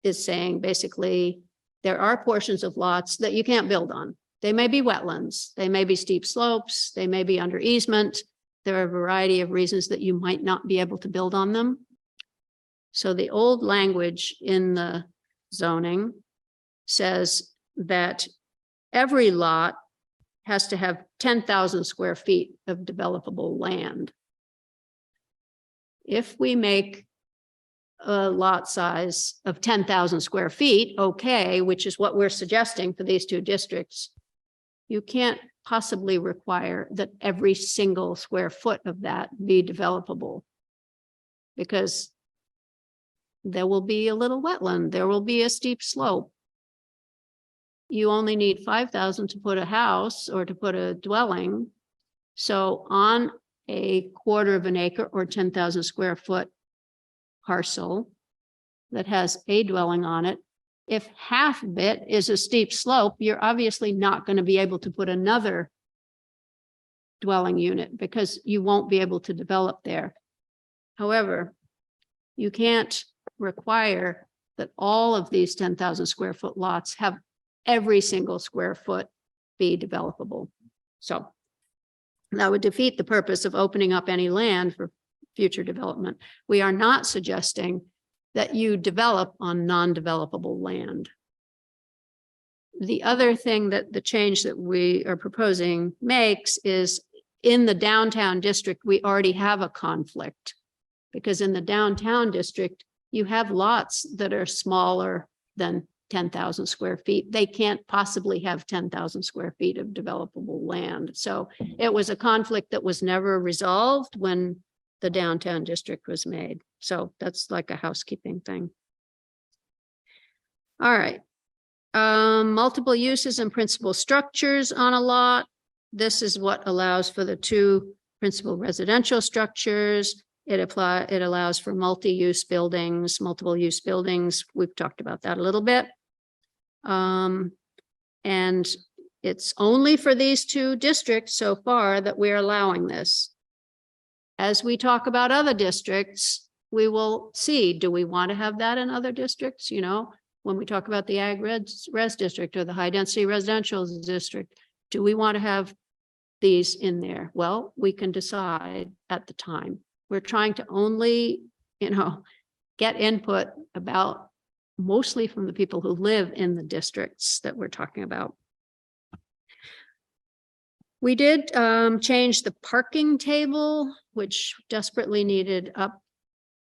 is saying basically there are portions of lots that you can't build on. They may be wetlands, they may be steep slopes, they may be under easement. There are a variety of reasons that you might not be able to build on them. So the old language in the zoning says that every lot has to have 10,000 square feet of developable land. If we make a lot size of 10,000 square feet, okay, which is what we're suggesting for these two districts, you can't possibly require that every single square foot of that be developable, because there will be a little wetland, there will be a steep slope. You only need 5,000 to put a house or to put a dwelling. So on a quarter of an acre or 10,000 square foot parcel that has a dwelling on it, if half of it is a steep slope, you're obviously not going to be able to put another dwelling unit because you won't be able to develop there. However, you can't require that all of these 10,000 square foot lots have every single square foot be developable. So that would defeat the purpose of opening up any land for future development. We are not suggesting that you develop on non-developable land. The other thing that the change that we are proposing makes is in the downtown district, we already have a conflict, because in the downtown district, you have lots that are smaller than 10,000 square feet. They can't possibly have 10,000 square feet of developable land. So it was a conflict that was never resolved when the downtown district was made. So that's like a housekeeping thing. All right. Multiple uses and principal structures on a lot. This is what allows for the two principal residential structures. It allows for multi-use buildings, multiple use buildings. We've talked about that a little bit. And it's only for these two districts so far that we're allowing this. As we talk about other districts, we will see, do we want to have that in other districts? When we talk about the ag res district or the high density residential district, do we want to have these in there? Well, we can decide at the time. We're trying to only, get input about mostly from the people who live in the districts that we're talking about. We did change the parking table, which desperately needed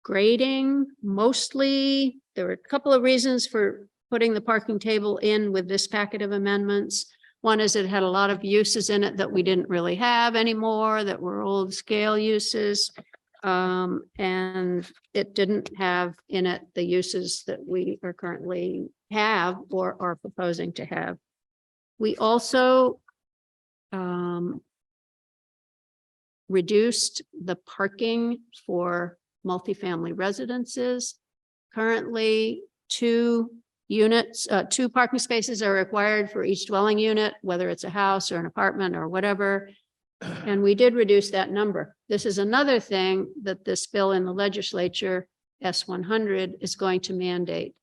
upgrading. Mostly, there were a couple of reasons for putting the parking table in with this packet of amendments. One is it had a lot of uses in it that we didn't really have anymore, that were old scale uses. And it didn't have in it the uses that we are currently have or are proposing to have. We also reduced the parking for multifamily residences. Currently, 2 units, 2 parking spaces are required for each dwelling unit, whether it's a house or an apartment or whatever. And we did reduce that number. This is another thing that this bill in the legislature, S-100, is going to mandate.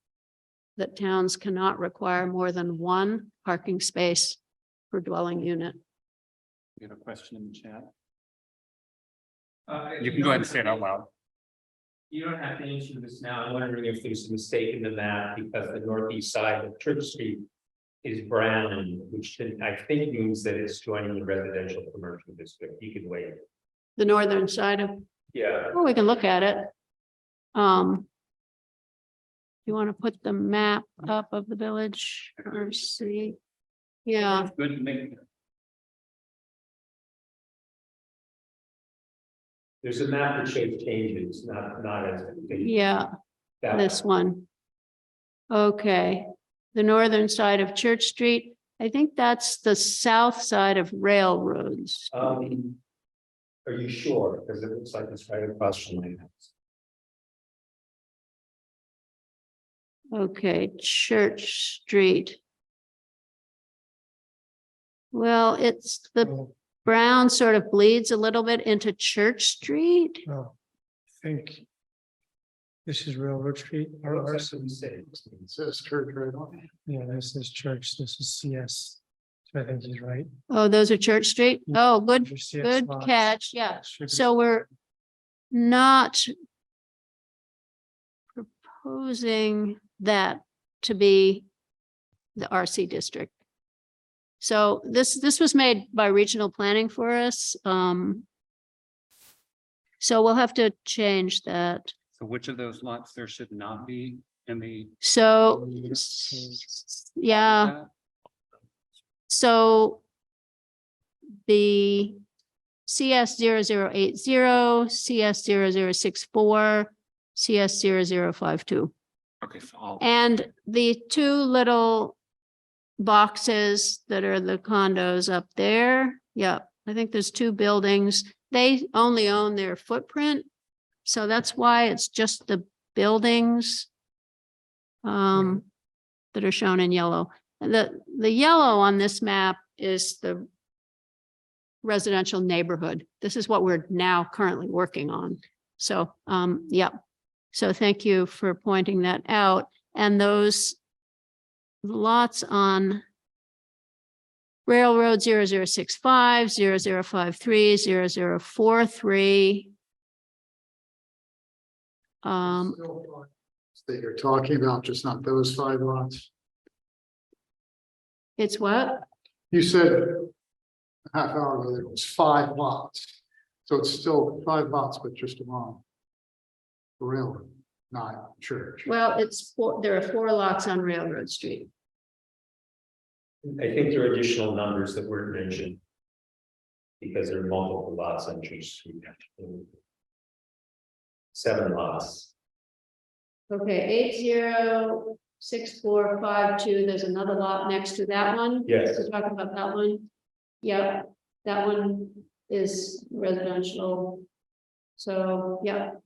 That towns cannot require more than 1 parking space per dwelling unit. We have a question in the chat. You can go ahead and say it out loud. You don't have to answer this now. I'm wondering if there's a mistake in the map because the northeast side of Church Street is brown, which I think means that it's joining the residential commercial district. You can wait. The northern side of, Yeah. oh, we can look at it. You want to put the map up of the village or see? Yeah, Good to make. There's a map that shows changes, not as. yeah, that this one. Okay, the northern side of Church Street. I think that's the south side of Railroads. Are you sure? Because it looks like it's right across from my house. Okay, Church Street. Well, it's the Oh, brown sort of bleeds a little bit into Church Street. no. I think this is Railroad Street. It looks like some mistakes. It says church right on it. Yeah, this is church, this is CS. So I think he's right. Oh, those are Church Street? Oh, good, Those are CS good lots. catch, yeah. Should be- So we're not proposing that to be the RC district. So this was made by regional planning for us. So we'll have to change that. So which of those lots there should not be in the? So, yeah, so the CS 0080, CS 0064, CS 0052. Okay, so all. And the 2 little boxes that are the condos up there. Yep, I think there's 2 buildings. They only own their footprint. So that's why it's just the buildings that are shown in yellow. And the yellow on this map is the residential neighborhood. This is what we're now currently working on. So, yep. So thank you for pointing that out. And those lots on Railroad 0065, 0053, 0043. That you're talking about, just not those 5 lots. It's what? You said a half hour ago, there was 5 lots. So it's still 5 lots, but just along the railroad, not church. Well, there are 4 lots on Railroad Street. I think there are additional numbers that weren't mentioned. Because there are multiple lots on Church Street. 7 lots. Okay, 806452, there's another lot next to that one. Yes. We're talking about that one. Yep, that one is residential. So, yep.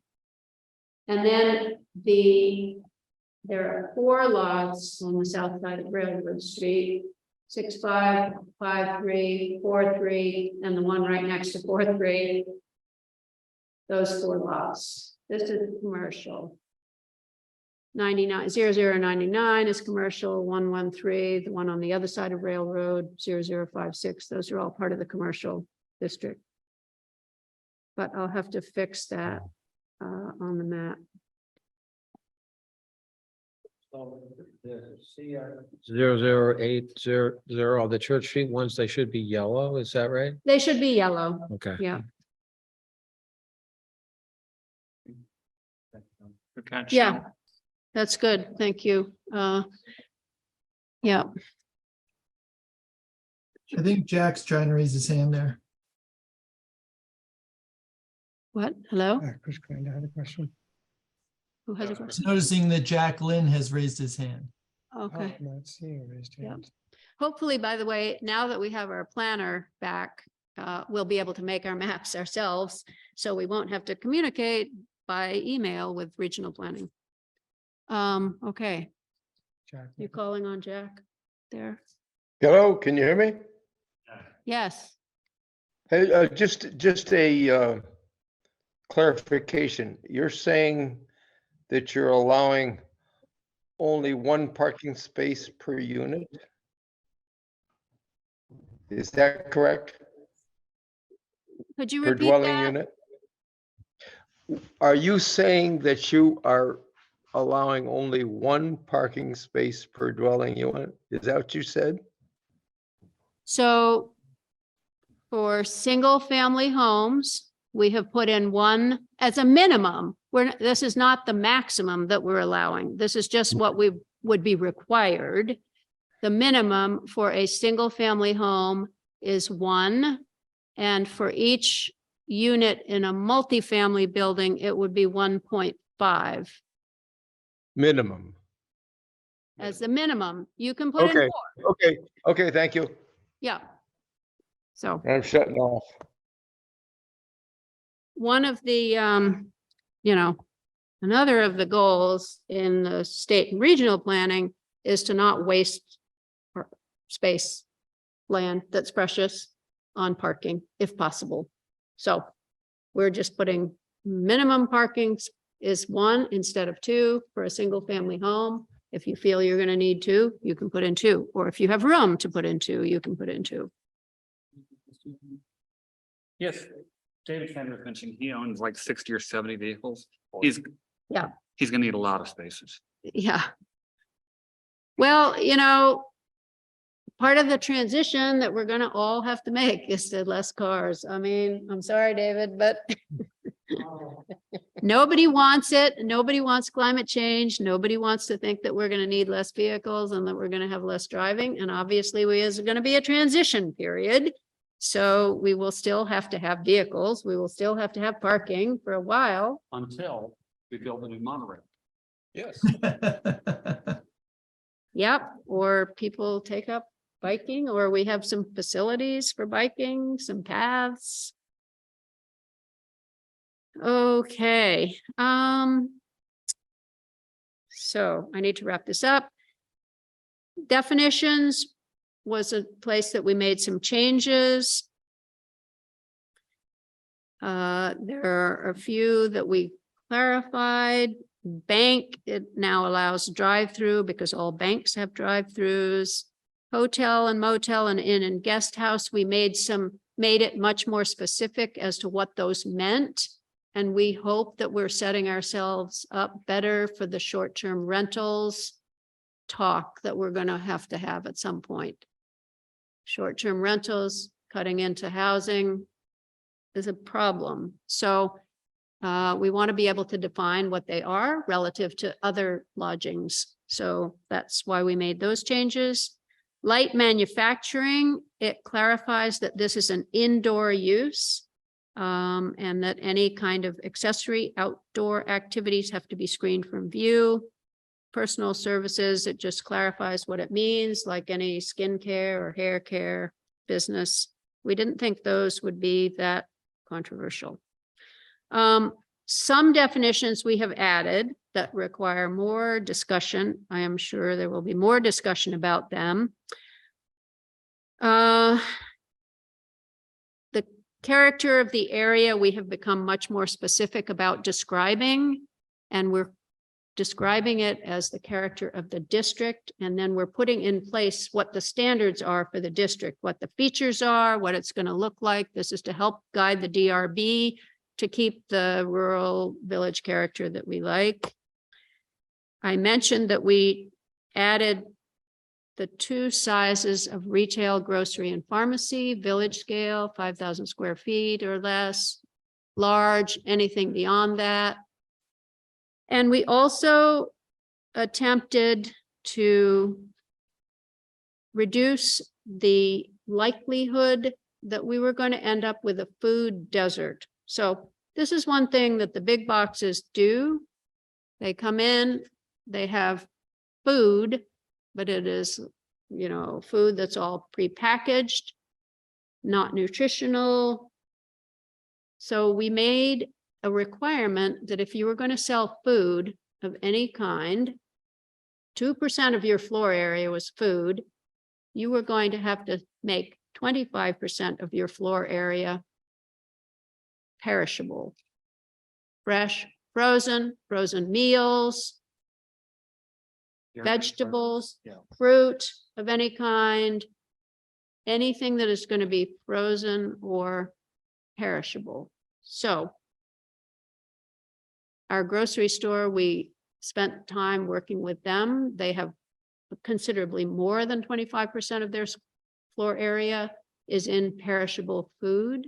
And then there are 4 lots on the south side of Railroad Street. 6553, 43, and the one right next to 43. Those 4 lots. This is commercial. 0099 is commercial, 113, the one on the other side of Railroad, 0056. Those are all part of the commercial district. But I'll have to fix that on the map. 0080, the Church Street ones, they should be yellow, is that right? They should be yellow. Okay. Yeah, Good catch. yeah. That's good. Thank you. Yeah, I think Jack's trying to raise his hand there. what? Hello? Chris kind of had a question. Who has a I was question? noticing that Jack Lynn has raised his hand. Okay. Oh, not seeing a raised Yep. hand. Hopefully, by the way, now that we have our planner back, we'll be able to make our maps ourselves. So we won't have to communicate by email with regional planning. Okay, Jack. You calling on Jack there? Hello, can you hear me? Yes. Hey, just a clarification. You're saying that you're allowing only one parking space per unit? Is that correct? Could you Per repeat dwelling that? unit? Are you saying that you are allowing only one parking space per dwelling unit? Is that what you said? So for single family homes, we have put in one as a minimum. This is not the maximum that we're allowing. This is just what we would be required. The minimum for a single family home is one. And for each unit in a multifamily building, it would be 1.5 Minimum. as the minimum. You can put in Okay, more. okay, thank you. Yeah. So I'm shutting off. one of the, another of the goals in the state and regional planning is to not waste space, land that's precious on parking if possible. So we're just putting minimum parking is one instead of two for a single family home. If you feel you're going to need two, you can put in two. Or if you have room to put in two, you can put in two. Yes, David Kendrick mentioned he owns like 60 or 70 vehicles. Yeah. He's gonna need a lot of spaces. Yeah. Well, part of the transition that we're gonna all have to make is to less cars. I mean, I'm sorry, David, but nobody wants it. Nobody wants climate change. Nobody wants to think that we're gonna need less vehicles and that we're gonna have less driving. And obviously there's gonna be a transition period. So we will still have to have vehicles. We will still have to have parking for a while. Until we build a new monorail. Yes. Yep, or people take up biking, or we have some facilities for biking, some paths. Okay, so I need to wrap this up. Definitions was a place that we made some changes. There are a few that we clarified. Bank, it now allows drive-through because all banks have drive-throughs. Hotel and motel and inn and guest house, we made it much more specific as to what those meant. And we hope that we're setting ourselves up better for the short-term rentals talk that we're going to have at some point. Short-term rentals cutting into housing is a problem. So we want to be able to define what they are relative to other lodgings. So that's why we made those changes. Light manufacturing, it clarifies that this is an indoor use and that any kind of accessory outdoor activities have to be screened from view. Personal services, it just clarifies what it means, like any skincare or hair care business. We didn't think those would be that controversial. Some definitions we have added that require more discussion. I am sure there will be more discussion about them. The character of the area, we have become much more specific about describing, and we're describing it as the character of the district. And then we're putting in place what the standards are for the district, what the features are, what it's going to look like. This is to help guide the DRB to keep the rural village character that we like. I mentioned that we added the two sizes of retail, grocery, and pharmacy, village scale, 5,000 square feet or less, large, anything beyond that. And we also attempted to reduce the likelihood that we were going to end up with a food desert. So this is one thing that the big boxes do. They come in, they have food, but it is, food that's all prepackaged, not nutritional. So we made a requirement that if you were going to sell food of any kind, 2% of your floor area was food, you were going to have to make 25% of your floor area perishable. Fresh, frozen meals, vegetables, fruit of any kind, anything that is going to be frozen or perishable. So our grocery store, we spent time working with them. They have considerably more than 25% of their floor area is in perishable food.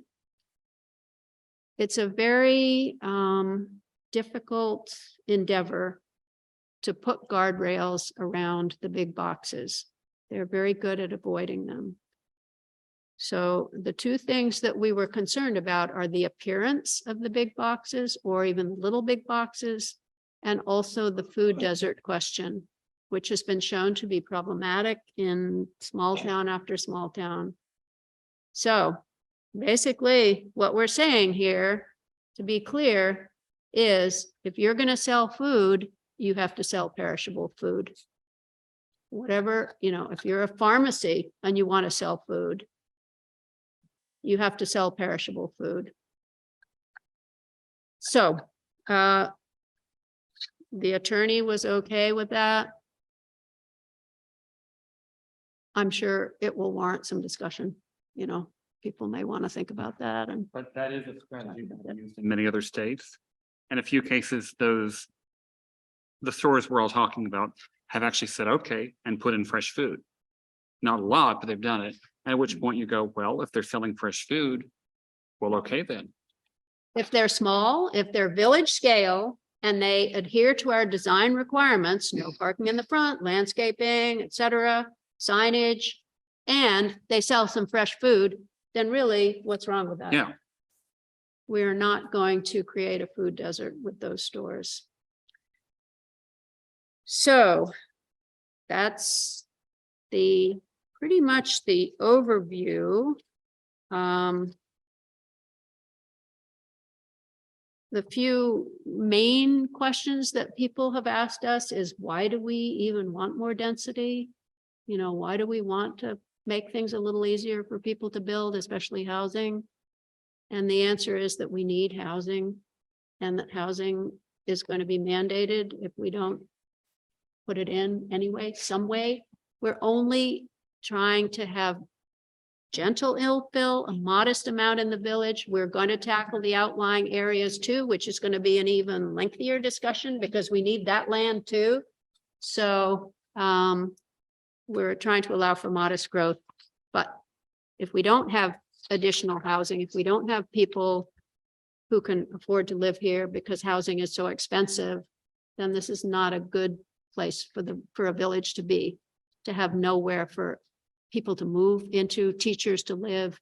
It's a very difficult endeavor to put guardrails around the big boxes. They're very good at avoiding them. So the two things that we were concerned about are the appearance of the big boxes or even little big boxes, and also the food desert question, which has been shown to be problematic in small town after small town. So basically what we're saying here, to be clear, is if you're going to sell food, you have to sell perishable food. Whatever, if you're a pharmacy and you want to sell food, you have to sell perishable food. So the attorney was okay with that. I'm sure it will warrant some discussion, people may want to think about that. And But that is a strategy that's used in many other states. In a few cases, the stores we're all talking about have actually said, okay, and put in fresh food. Not a lot, but they've done it. At which point you go, well, if they're selling fresh food, well, okay, then. if they're small, if they're village scale, and they adhere to our design requirements, no parking in the front, landscaping, etc., signage, and they sell some fresh food, then really, what's wrong with that? Yeah. We're not going to create a food desert with those stores. So that's pretty much the overview. The few main questions that people have asked us is, why do we even want more density? Why do we want to make things a little easier for people to build, especially housing? And the answer is that we need housing, and that housing is going to be mandated if we don't put it in anyway, some way. We're only trying to have gentle infill, a modest amount in the village. We're going to tackle the outlying areas too, which is going to be an even lengthier discussion because we need that land too. So we're trying to allow for modest growth. But if we don't have additional housing, if we don't have people who can afford to live here because housing is so expensive, then this is not a good place for a village to be, to have nowhere for people to move into, teachers to live,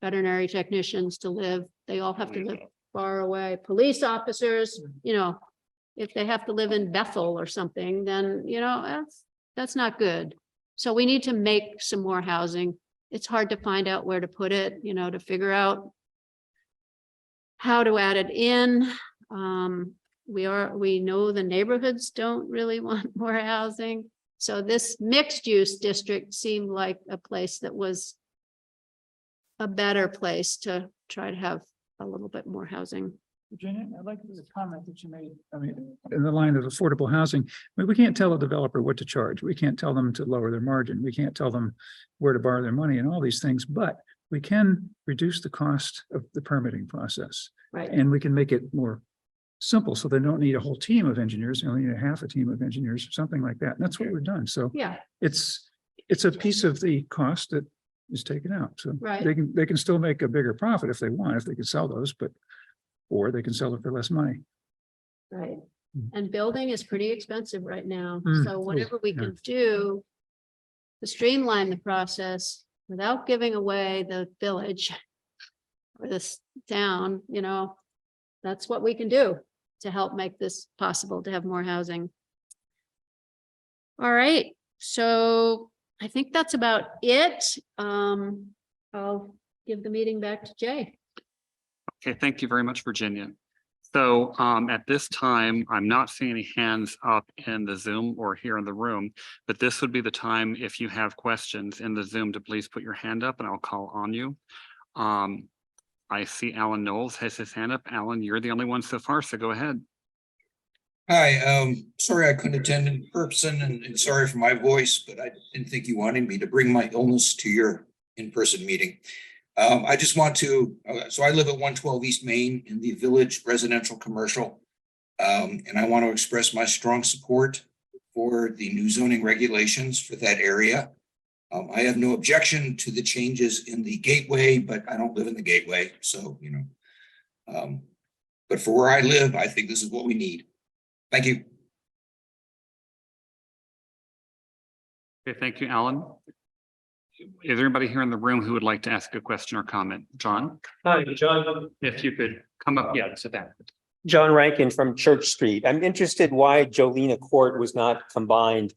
veterinary technicians to live. They all have to live far away. Police officers, if they have to live in Bethel or something, then, that's not good. So we need to make some more housing. It's hard to find out where to put it, to figure out how to add it in. We know the neighborhoods don't really want more housing. So this mixed use district seemed like a place that was a better place to try to have a little bit more housing. Virginia, I'd like the comment that you made, in the line of affordable housing. We can't tell a developer what to charge. We can't tell them to lower their margin. We can't tell them where to borrow their money and all these things, but we can reduce the cost of the permitting process. Right. And we can make it more simple, so they don't need a whole team of engineers, they only need a half a team of engineers or something like that. And that's what we've done. So Yeah, it's a piece of the cost that is taken out. So Right. they can still make a bigger profit if they want, if they could sell those, or they can sell it for less money. right. And building is pretty expensive right now. Mm. So whatever we Yeah. can do to streamline the process without giving away the village or this town, that's what we can do to help make this possible, to have more housing. All right, so I think that's about it. I'll give the meeting back to Jay. Okay, thank you very much, Virginia. So at this time, I'm not seeing any hands up in the Zoom or here in the room, but this would be the time if you have questions in the Zoom to please put your hand up and I'll call on you. I see Alan Knowles has his hand up. Alan, you're the only one so far, so go ahead. Hi, sorry I couldn't attend in person and sorry for my voice, but I didn't think you wanted me to bring my illness to your in-person meeting. I just want to, so I live at 112 East Main in the Village Residential Commercial. And I want to express my strong support for the new zoning regulations for that area. I have no objection to the changes in the gateway, but I don't live in the gateway, so, you know. But for where I live, I think this is what we need. Thank you. Okay, thank you, Alan. Is there anybody here in the room who would like to ask a question or comment? John, Hi, John. if you could come up, yeah, sit down. John Rankin from Church Street. I'm interested why Jolena Court was not combined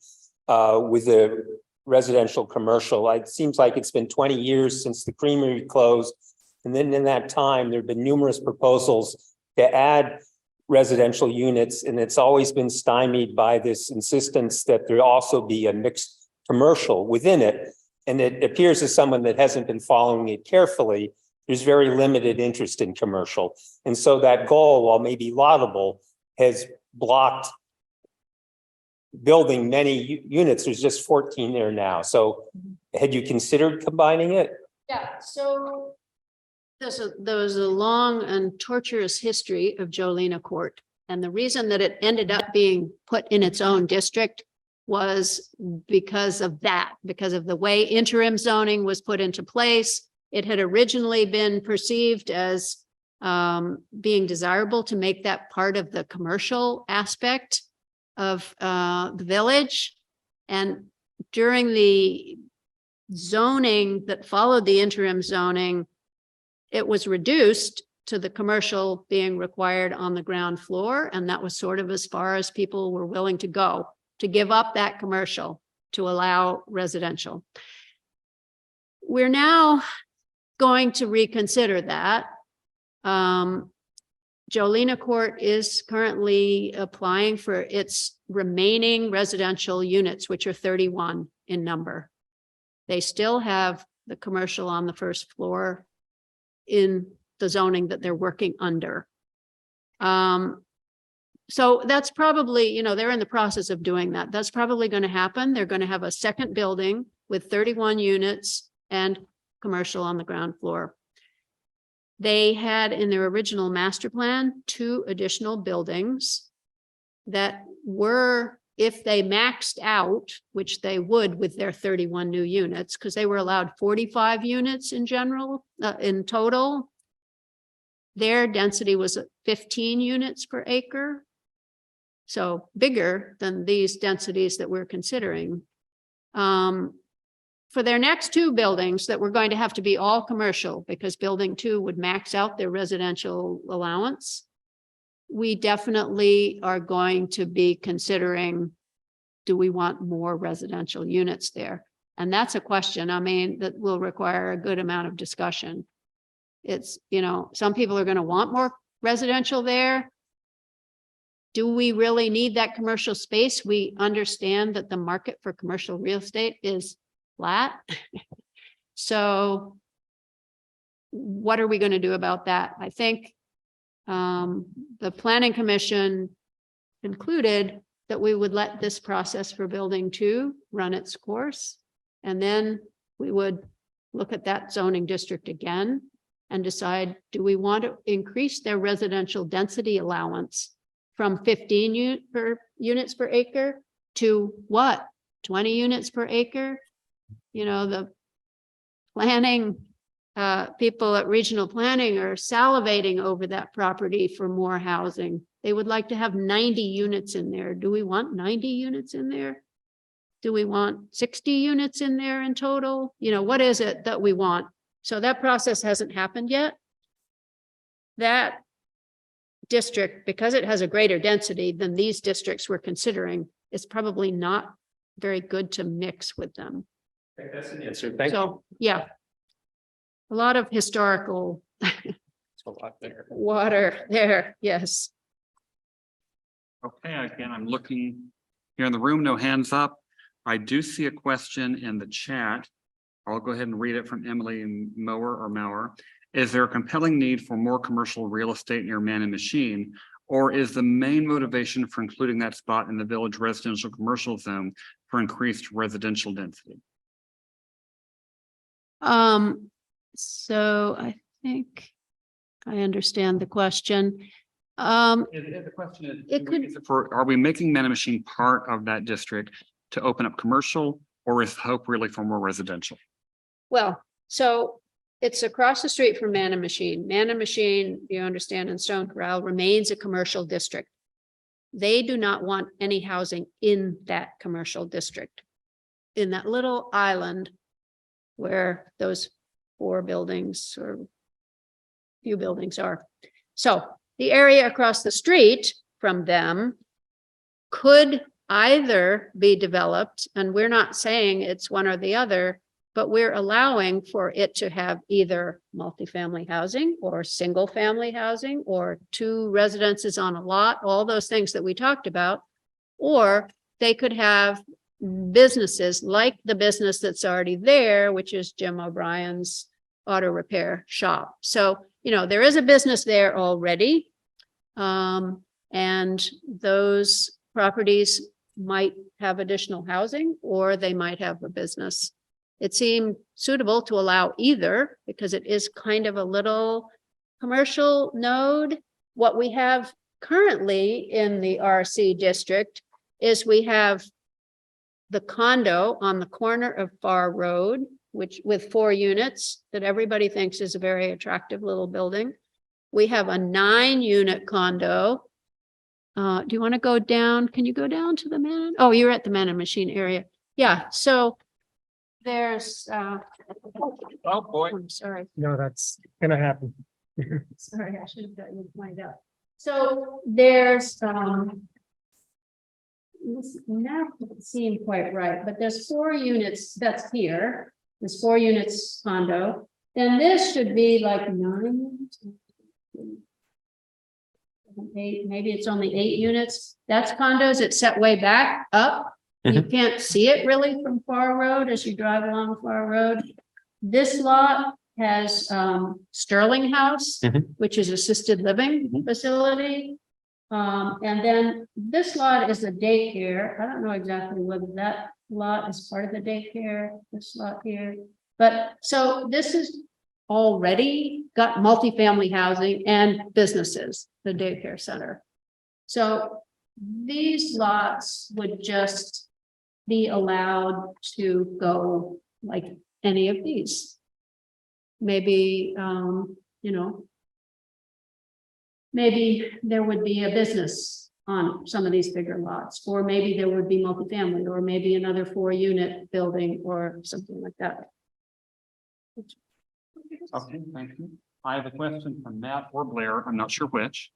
with the residential commercial. It seems like it's been 20 years since the creamery closed. And then in that time, there have been numerous proposals to add residential units, and it's always been stymied by this insistence that there also be a mixed commercial within it. And it appears as someone that hasn't been following it carefully, there's very limited interest in commercial. And so that goal, while maybe laudable, has blocked building many units. There's just 14 there now. So had you considered combining it? Yeah, so there was a long and torturous history of Jolena Court. And the reason that it ended up being put in its own district was because of that, because of the way interim zoning was put into place. It had originally been perceived as being desirable to make that part of the commercial aspect of the village. And during the zoning that followed the interim zoning, it was reduced to the commercial being required on the ground floor. And that was sort of as far as people were willing to go, to give up that commercial to allow residential. We're now going to reconsider that. Jolena Court is currently applying for its remaining residential units, which are 31 in number. They still have the commercial on the first floor in the zoning that they're working under. So that's probably, you know, they're in the process of doing that. That's probably going to happen. They're going to have a second building with 31 units and commercial on the ground floor. They had in their original master plan 2 additional buildings that were, if they maxed out, which they would with their 31 new units, because they were allowed 45 units in general, in total. Their density was 15 units per acre. So bigger than these densities that we're considering. For their next 2 buildings that were going to have to be all commercial because building 2 would max out their residential allowance. We definitely are going to be considering, do we want more residential units there? And that's a question, I mean, that will require a good amount of discussion. It's, you know, some people are going to want more residential there. Do we really need that commercial space? We understand that the market for commercial real estate is flat. So what are we going to do about that? I think the Planning Commission concluded that we would let this process for building 2 run its course. And then we would look at that zoning district again and decide, do we want to increase their residential density allowance from 15 units per acre to what? 20 units per acre? You know, the planning people at regional planning are salivating over that property for more housing. They would like to have 90 units in there. Do we want 90 units in there? Do we want 60 units in there in total? You know, what is it that we want? So that process hasn't happened yet. That district, because it has a greater density than these districts we're considering, is probably not very good to mix with them. That's an answer. Thank you. So, yeah. A lot of historical It's a lot there. water there, yes. Okay, again, I'm looking here in the room, no hands up. I do see a question in the chat. I'll go ahead and read it from Emily Mauer. Is there a compelling need for more commercial real estate near Man and Machine? Or is the main motivation for including that spot in the village residential commercial zone for increased residential density? So I think I understand the question. The question is, It could- are we making Man and Machine part of that district to open up commercial, or is the hope really for more residential? Well, so it's across the street from Man and Machine. Man and Machine, you understand, in Stone Corral remains a commercial district. They do not want any housing in that commercial district. In that little island where those 4 buildings or few buildings are. So the area across the street from them could either be developed, and we're not saying it's one or the other, but we're allowing for it to have either multifamily housing or single family housing or 2 residences on a lot, all those things that we talked about. Or they could have businesses like the business that's already there, which is Jim O'Brien's auto repair shop. So, you know, there is a business there already. And those properties might have additional housing, or they might have a business. It seemed suitable to allow either because it is kind of a little commercial node. What we have currently in the RC district is we have the condo on the corner of Far Road, which with 4 units that everybody thinks is a very attractive little building. We have a 9-unit condo. Do you want to go down? Can you go down to the Man? Oh, you're at the Man and Machine area. Yeah, so there's Oh, boy. I'm sorry. No, that's gonna happen. Sorry, I should have got you to find out. So there's this map doesn't seem quite right, but there's 4 units that's here. There's 4 units condo. Then this should be like 9, 8, maybe it's only 8 units. That's condos. It's set way back up. You can't see it really from Far Road as you drive along Far Road. This lot has Sterling House, which is assisted living facility. And then this lot is a daycare. I don't know exactly whether that lot is part of the daycare, this lot here. But so this is already got multifamily housing and businesses, the daycare center. So these lots would just be allowed to go like any of these. Maybe, you know, maybe there would be a business on some of these bigger lots, or maybe there would be multifamily, or maybe another 4-unit building or something like that. Okay, thank you. I have a question from Matt or Blair. I'm not sure which.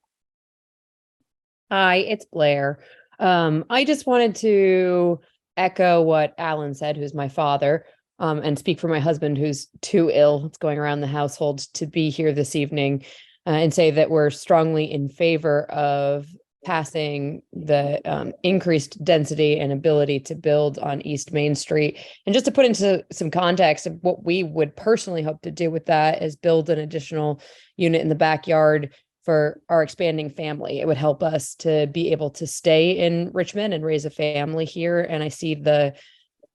Hi, it's Blair. I just wanted to echo what Alan said, who's my father, and speak for my husband, who's too ill. It's going around the household to be here this evening, and say that we're strongly in favor of passing the increased density and ability to build on East Main Street. And just to put into some context of what we would personally hope to do with that is build an additional unit in the backyard for our expanding family. It would help us to be able to stay in Richmond and raise a family here. And I see the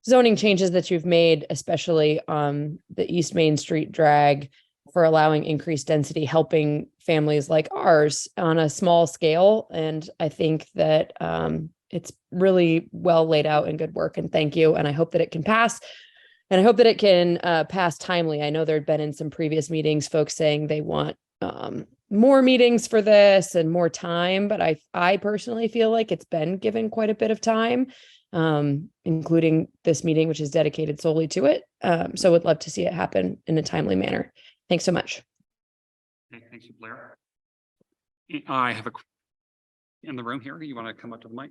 zoning changes that you've made, especially on the East Main Street drag, for allowing increased density, helping families like ours on a small scale. And I think that it's really well laid out and good work. And thank you. And I hope that it can pass. And I hope that it can pass timely. I know there had been in some previous meetings, folks saying they want more meetings for this and more time. But I personally feel like it's been given quite a bit of time, including this meeting, which is dedicated solely to it. So would love to see it happen in a timely manner. Thanks so much. Okay, thank you, Blair. I have in the room here. You want to come up to the mic?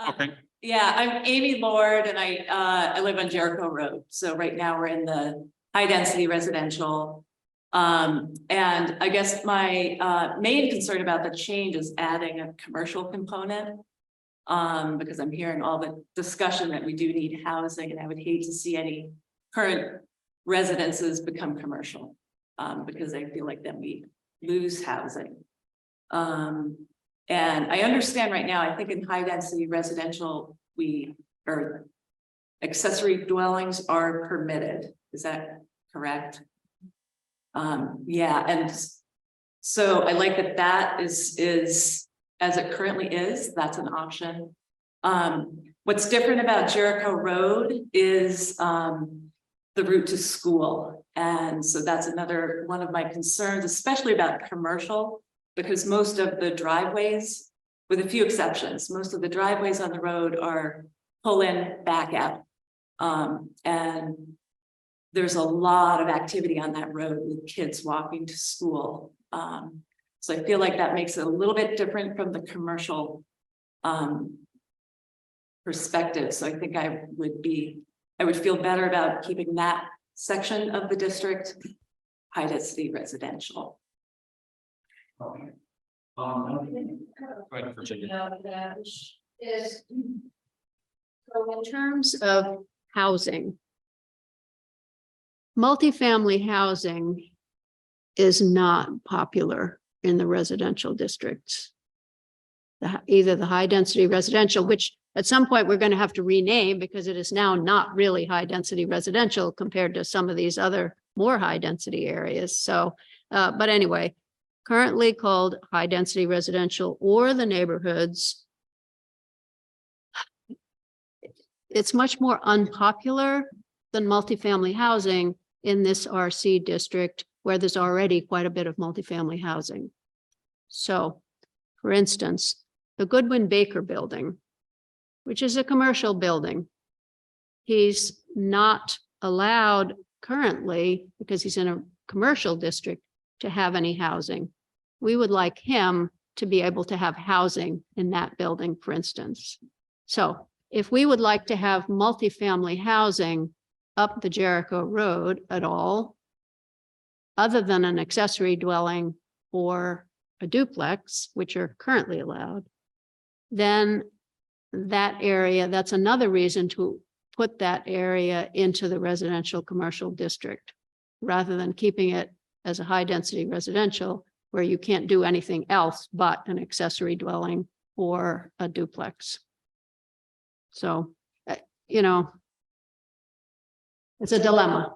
Okay. Yeah, I'm Amy Lord and I live on Jericho Road. So right now we're in the high density residential. And I guess my main concern about the change is adding a commercial component. Because I'm hearing all the discussion that we do need housing, and I would hate to see any current residences become commercial. Because I feel like then we lose housing. And I understand right now, I think in high density residential, or accessory dwellings are permitted. Is that correct? Yeah, and so I like that is as it currently is, that's an option. What's different about Jericho Road is the route to school. And so that's another one of my concerns, especially about commercial, because most of the driveways, with a few exceptions, most of the driveways on the road are pull in, back out. And there's a lot of activity on that road with kids walking to school. So I feel like that makes it a little bit different from the commercial perspective. So I think I would feel better about keeping that section of the district high density residential. Okay. Go ahead, Virginia. So in terms of housing, multifamily housing is not popular in the residential districts. Either the high density residential, which at some point we're going to have to rename because it is now not really high density residential compared to some of these other more high density areas. So, but anyway, currently called high density residential or the neighborhoods. It's much more unpopular than multifamily housing in this RC district where there's already quite a bit of multifamily housing. So, for instance, the Goodwin Baker building, which is a commercial building, he's not allowed currently, because he's in a commercial district, to have any housing. We would like him to be able to have housing in that building, for instance. So if we would like to have multifamily housing up the Jericho Road at all, other than an accessory dwelling or a duplex, which are currently allowed, then that area, that's another reason to put that area into the residential commercial district, rather than keeping it as a high density residential where you can't do anything else but an accessory dwelling or a duplex. So, you know, it's a dilemma.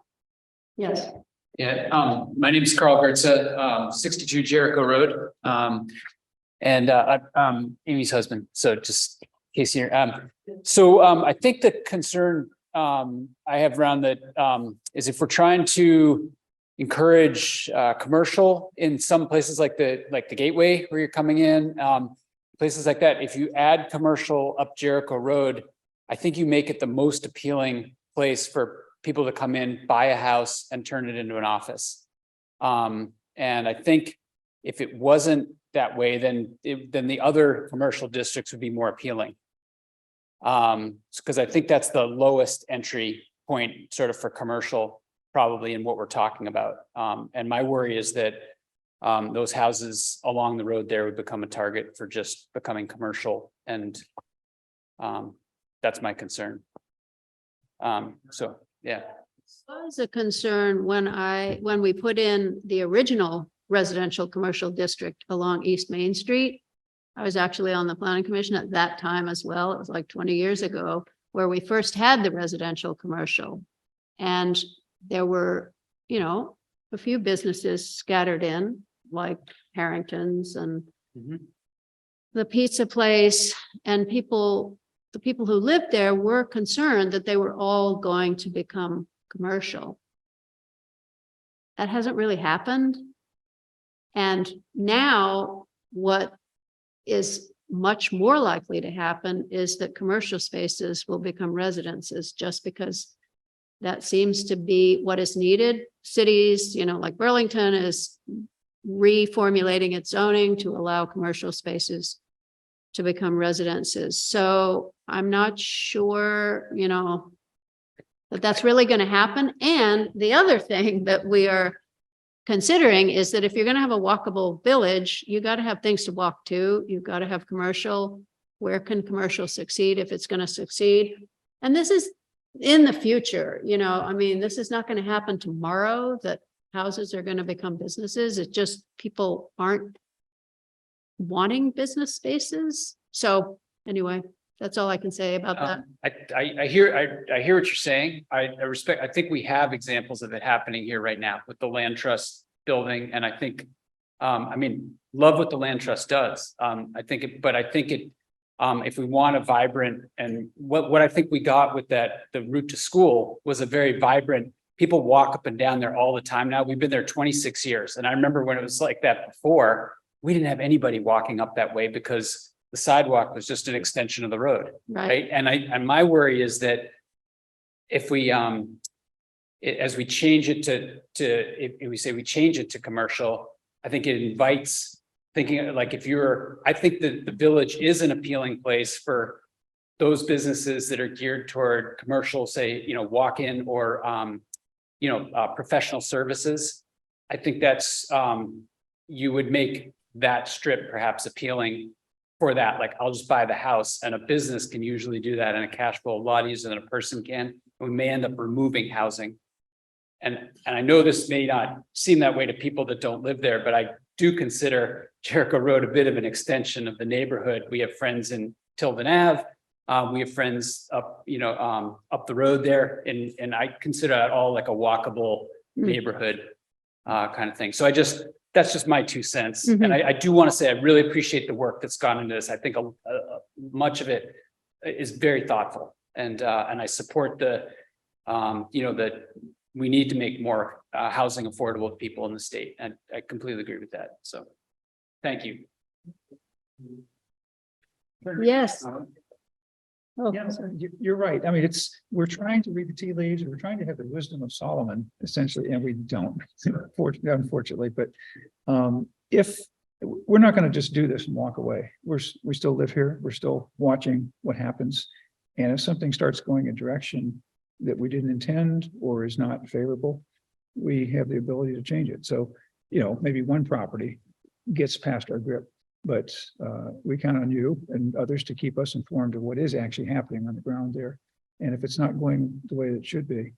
Yes. Yeah, my name is Carl Gertza, 62 Jericho Road. And I'm Amy's husband. So just in case you're, I think the concern I have around that is if we're trying to encourage commercial in some places like the Gateway where you're coming in, places like that, if you add commercial up Jericho Road, I think you make it the most appealing place for people to come in, buy a house and turn it into an office. And I think if it wasn't that way, then the other commercial districts would be more appealing. Because I think that's the lowest entry point sort of for commercial probably in what we're talking about. And my worry is that those houses along the road there would become a target for just becoming commercial. And that's my concern. So, yeah. Was a concern when we put in the original residential commercial district along East Main Street. I was actually on the planning commission at that time as well. It was like 20 years ago where we first had the residential commercial. And there were, you know, a few businesses scattered in like Harrington's and the pizza place, and the people who lived there were concerned that they were all going to become commercial. That hasn't really happened. And now what is much more likely to happen is that commercial spaces will become residences, just because that seems to be what is needed. Cities, you know, like Burlington is reformulating its zoning to allow commercial spaces to become residences. So I'm not sure, you know, that that's really going to happen. And the other thing that we are considering is that if you're going to have a walkable village, you got to have things to walk to. You've got to have commercial. Where can commercial succeed if it's going to succeed? And this is in the future, you know, I mean, this is not going to happen tomorrow, that houses are going to become businesses. It's just people aren't wanting business spaces. So anyway, that's all I can say about that. I hear what you're saying. I respect, I think we have examples of it happening here right now with the land trust building. And I think, I mean, love what the land trust does. I think if we want a vibrant, and what I think we got with that, the route to school was a very vibrant, people walk up and down there all the time now. We've been there 26 years. And I remember when it was like that before, we didn't have anybody walking up that way because the sidewalk was just an extension of the road. Right. And my worry is that if we, as we change it if we say we change it to commercial, I think it invites thinking like I think that the village is an appealing place for those businesses that are geared toward commercial, say, you know, walk-in or, professional services. I think that's, you would make that strip perhaps appealing for that. Like, I'll just buy the house, and a business can usually do that in a cash flow a lot easier than a person can. We may end up removing housing. And I know this may not seem that way to people that don't live there, but I do consider Jericho Road a bit of an extension of the neighborhood. We have friends in Tilden Ave. We have friends up, up the road there. And I consider that all like a walkable neighborhood kind of thing. So that's just my 2 cents. And I do want to say, I really appreciate the work that's gone into this. I think much of it is very thoughtful, and I support that we need to make more housing affordable to people in the state. And I completely agree with that. So thank you. Yes. Oh, Yeah, you're right. I mean, we're trying to read the tea leaves. We're trying to have the wisdom of Solomon, essentially, and we don't, unfortunately. But if we're not going to just do this and walk away, we still live here. We're still watching what happens. And if something starts going a direction that we didn't intend or is not favorable, we have the ability to change it. So, maybe one property gets past our grip. But we count on you and others to keep us informed of what is actually happening on the ground there. And if it's not going the way that it should be,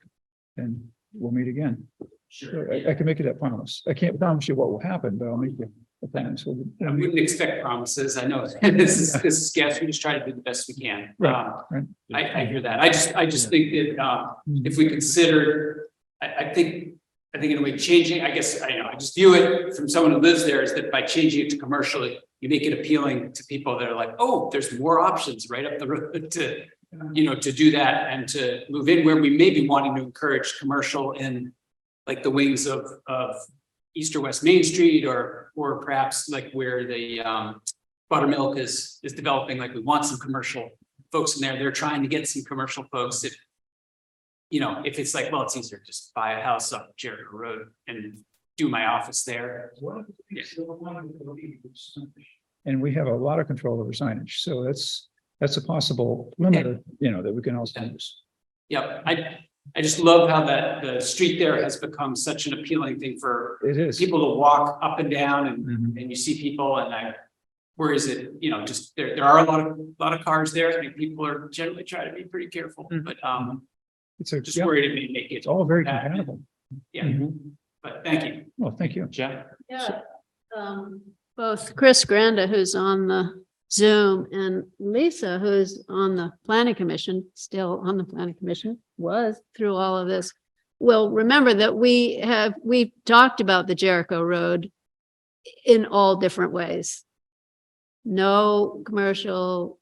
then we'll meet again. Sure. I can make you that promise. I can't promise you what will happen, but I'll make you a promise. I wouldn't expect promises. I know this is guess. We just try to do the best we can. Right. I hear that. I just think that if we consider, I think in a way changing, I guess, I just view it from someone who lives there is that by changing it to commercial, you make it appealing to people that are like, oh, there's more options right up the road to do that and to move in, where we may be wanting to encourage commercial in like the wings of East or West Main Street, or perhaps like where the buttermilk is developing. Like, we want some commercial folks in there. They're trying to get some commercial folks. If it's like, well, it's easier to just buy a house up Jericho Road and do my office there. And we have a lot of control over signage. So that's a possible limiter, that we can also use. Yep. I just love how the street there has become such an appealing thing for people to walk up and down, and you see people, and where is it, just there are a lot of cars there. I mean, people are generally trying to be pretty careful, but it's just worried it may make it. It's all very compatible. Yeah. But thank you. Well, thank you. Jeff. Yeah. Both Chris Granda, who's on the Zoom, and Lisa, who's on the planning commission, still on the planning commission, was through all of this, will remember that we've talked about the Jericho Road in all different ways. No commercial,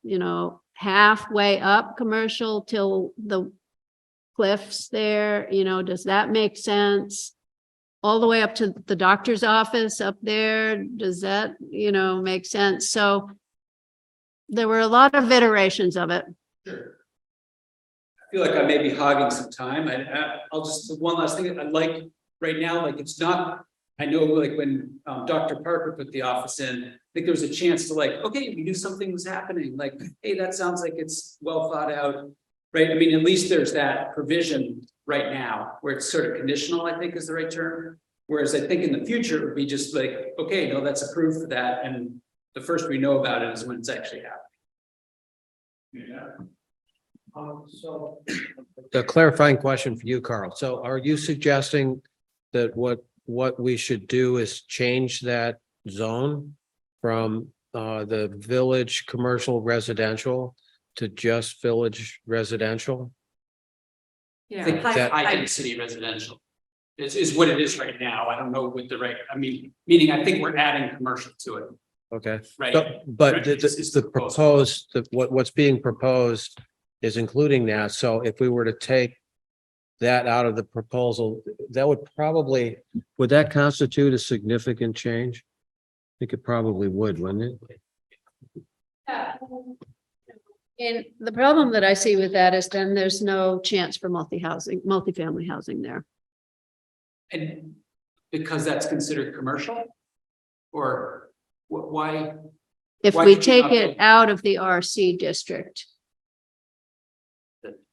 halfway up commercial till the cliffs there, does that make sense? All the way up to the doctor's office up there, does that, make sense? So there were a lot of iterations of it. Sure. I feel like I may be hogging some time. I'll just, one last thing I'd like right now, like, it's not, I know like when Dr. Parker put the office in, I think there was a chance to like, okay, we knew something was happening. Like, hey, that sounds like it's well thought out. Right, I mean, at least there's that provision right now where it's sort of conditional, I think is the right term. Whereas I think in the future, it would be just like, okay, no, that's approved for that, and the first we know about it is when it's actually happening. Yeah. So. A clarifying question for you, Carl. So are you suggesting that what we should do is change that zone from the village commercial residential to just village residential? I think that- high density residential is what it is right now. I don't know what the right, I mean, meaning I think we're adding commercial to it, Okay. right? But Right, the it's the proposed, what's being proposed is including that. So if we were to take that out of the proposal, that would that constitute a significant change? I think it probably would, wouldn't it? And the problem that I see with that is then there's no chance for multifamily housing there. And because that's considered commercial? Or why? If Why we could you take not it go- out of the RC district.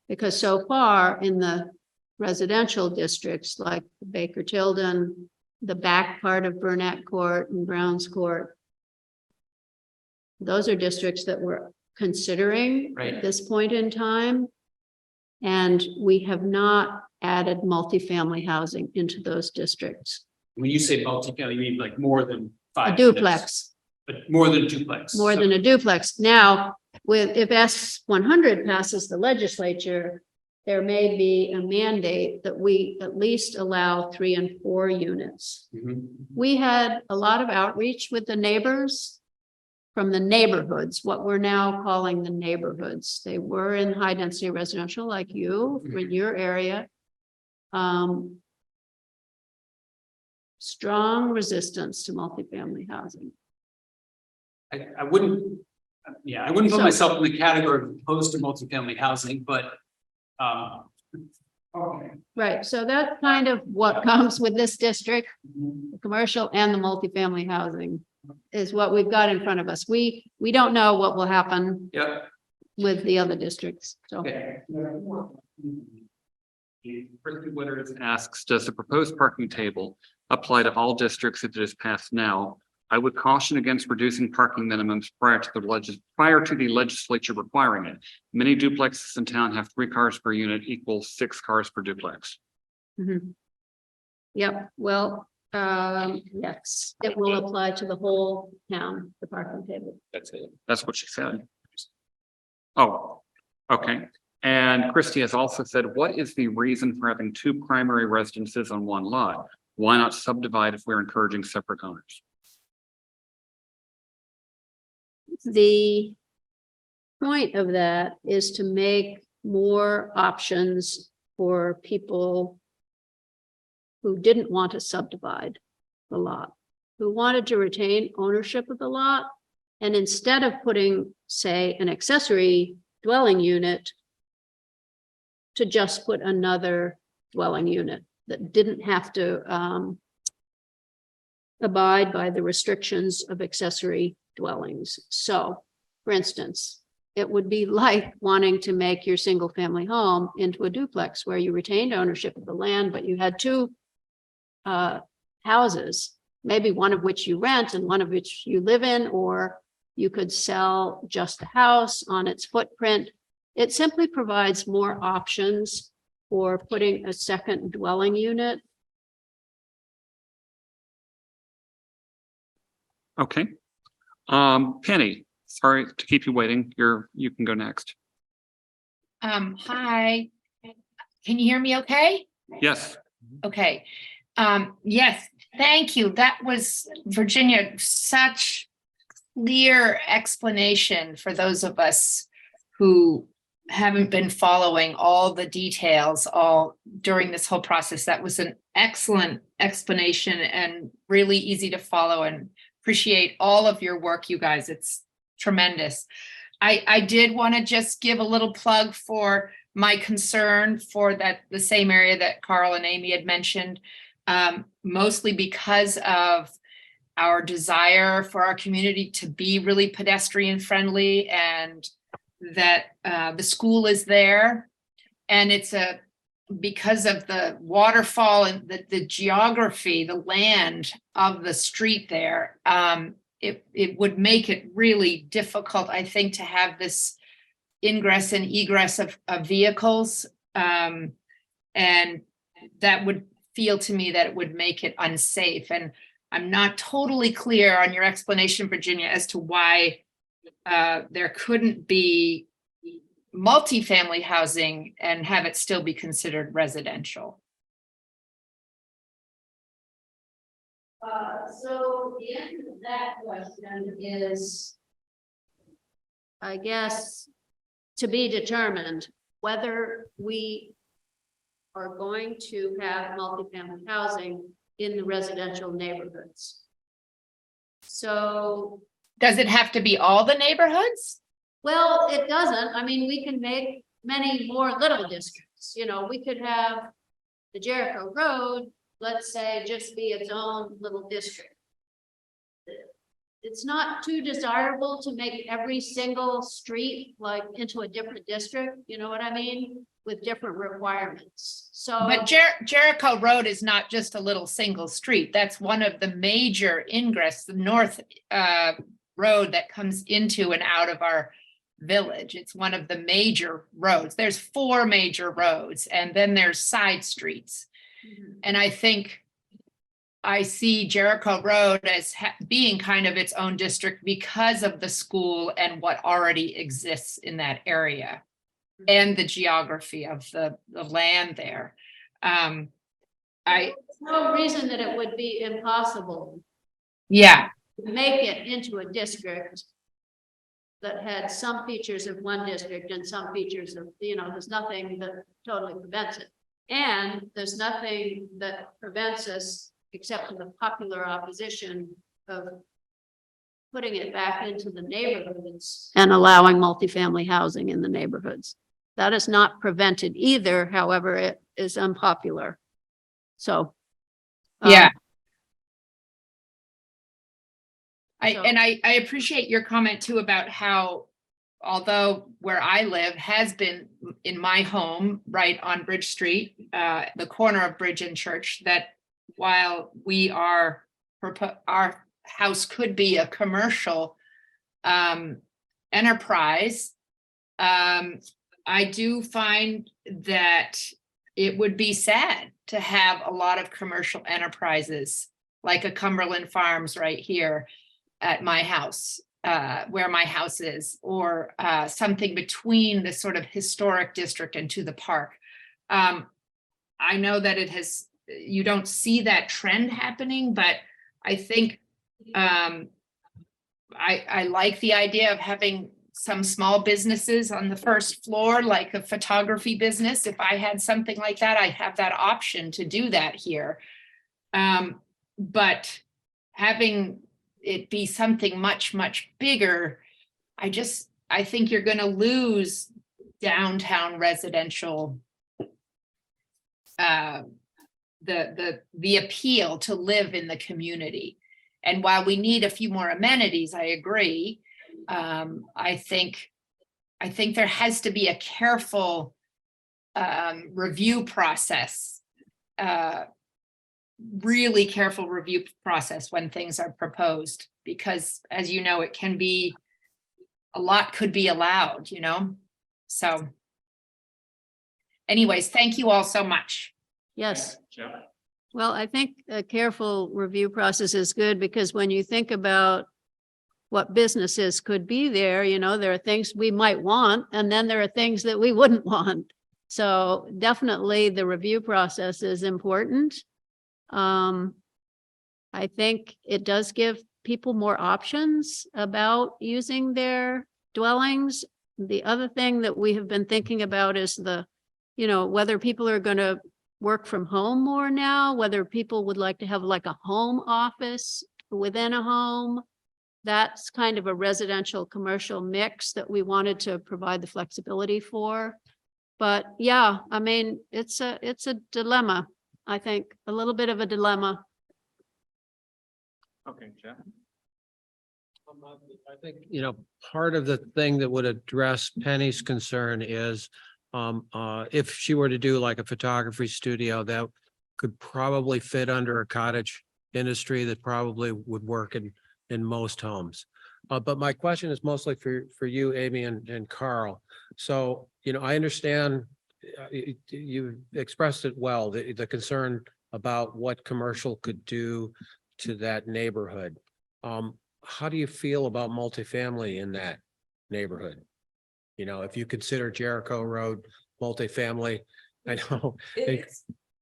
Because so far in the residential districts like Baker Tilden, the back part of Burnett Court and Browns Court. Those are districts that we're considering Right. at this point in time. And we have not added multifamily housing into those districts. When you say multifamily, you mean like more than A 5 units, duplex. but more than a duplex. More So- than a duplex. Now, if S-100 passes the legislature, there may be a mandate that we at least allow 3 and 4 units. Mhm. We had a lot of outreach with the neighbors from the neighborhoods, what we're now calling the neighborhoods. They were in high density residential like you, in your area. Strong resistance to multifamily housing. I wouldn't, yeah, I wouldn't put So- myself in the category of opposed to multifamily housing, but. Okay. Right, so that's kind of what comes with this district, the commercial and the multifamily housing is what we've got in front of us. We don't know what will happen Yep, with the other districts, so. okay. Christy Witters asks, does the proposed parking table apply to all districts if it is passed now? I would caution against reducing parking minimums prior to the legislature requiring it. Many duplexes in town have 3 cars per unit equals 6 cars per duplex. Mhm. Yep, well, yes, it will apply to the whole town, the parking table. That's it. That's what she said. Oh, okay. And Christie has also said, what is the reason for having 2 primary residences on 1 lot? Why not subdivide if we're encouraging separate owners? The point of that is to make more options for people who didn't want to subdivide the lot, who wanted to retain ownership of the lot. And instead of putting, say, an accessory dwelling unit, to just put another dwelling unit that didn't have to abide by the restrictions of accessory dwellings. So, for instance, it would be like wanting to make your single family home into a duplex where you retained ownership of the land, but you had 2 houses, maybe one of which you rent and one of which you live in, or you could sell just the house on its footprint. It simply provides more options for putting a second dwelling unit. Okay. Penny, sorry to keep you waiting. You can go next. Hi. Can you hear me okay? Yes. Okay. Yes, thank you. That was, Virginia, such clear explanation for those of us who haven't been following all the details all during this whole process. That was an excellent explanation and really easy to follow, and appreciate all of your work, you guys. It's tremendous. I did want to just give a little plug for my concern for the same area that Carl and Amy had mentioned, mostly because of our desire for our community to be really pedestrian friendly, and that the school is there and it's because of the waterfall and the geography, the land of the street there, it would make it really difficult, I think, to have this ingress and egress of vehicles. And that would feel to me that it would make it unsafe. And I'm not totally clear on your explanation, Virginia, as to why there couldn't be multifamily housing and have it still be considered residential. So the answer to that question is, I guess, to be determined whether we are going to have multifamily housing in the residential neighborhoods. So, Does it have to be all the neighborhoods? well, it doesn't. I mean, we can make many more little districts. You know, we could have the Jericho Road, let's say, just be its own little district. It's not too desirable to make every single street like into a different district, you know what I mean? With different requirements. So. But Jericho Road is not just a little single street. That's one of the major ingress, the north road that comes into and out of our village. It's one of the major roads. There's 4 major roads, and then there's side streets. And I think I see Jericho Road as being kind of its own district because of the school and what already exists in that area and the geography of the land there. There's no reason that it would be impossible Yeah, to make it into a district that had some features of one district and some features of, you know, there's nothing that totally prevents it. And there's nothing that prevents us, except for the popular opposition, of putting it back into the neighborhoods and allowing multifamily housing in the neighborhoods. That is not prevented either, however, it is unpopular. So. yeah. So- I appreciate your comment too about how, although where I live has been in my home, right on Bridge Street, the corner of Bridge and Church, that while we are, our house could be a commercial enterprise, I do find that it would be sad to have a lot of commercial enterprises like a Cumberland Farms right here at my house, where my house is, or something between the sort of historic district and to the park. I know that it has, you don't see that trend happening, but I think I like the idea of having some small businesses on the first floor, like a photography business. If I had something like that, I have that option to do that here. But having it be something much, much bigger, I think you're going to lose downtown residential, the appeal to live in the community. And while we need a few more amenities, I agree. I think there has to be a careful review process, really careful review process when things are proposed, because as you know, it can be, a lot could be allowed, you know? So anyways, thank you all so much. Yes. Well, I think a careful review process is good, because when you think about what businesses could be there, you know, there are things we might want, and then there are things that we wouldn't want. So definitely the review process is important. I think it does give people more options about using their dwellings. The other thing that we have been thinking about is whether people are going to work from home more now, whether people would like to have like a home office within a home. That's kind of a residential commercial mix that we wanted to provide the flexibility for. But yeah, I mean, it's a dilemma, I think, a little bit of a dilemma. Okay, Jeff. I think, part of the thing that would address Penny's concern is if she were to do like a photography studio, that could probably fit under a cottage industry that probably would work in most homes. But my question is mostly for you, Amy and Carl. So, I understand you expressed it well, the concern about what commercial could do to that neighborhood. How do you feel about multifamily in that neighborhood? If you consider Jericho Road multifamily, I know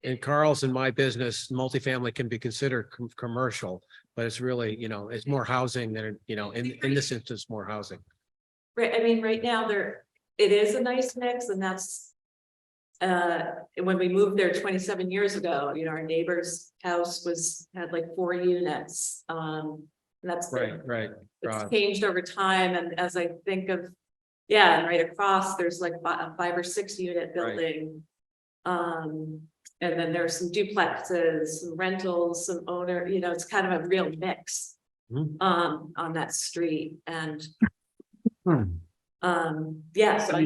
in Carl's in my business, multifamily can be considered commercial, but it's really, it's more housing than, in this instance, more housing. Right, I mean, right now it is a nice mix, and that's when we moved there 27 years ago, our neighbor's house had like 4 units. And that's Right. it's changed over time, and as I think of, and right across, there's like a 5 or 6 unit building. And then there's some duplexes, some rentals, some owner, it's kind of a real mix on that street. And yes, I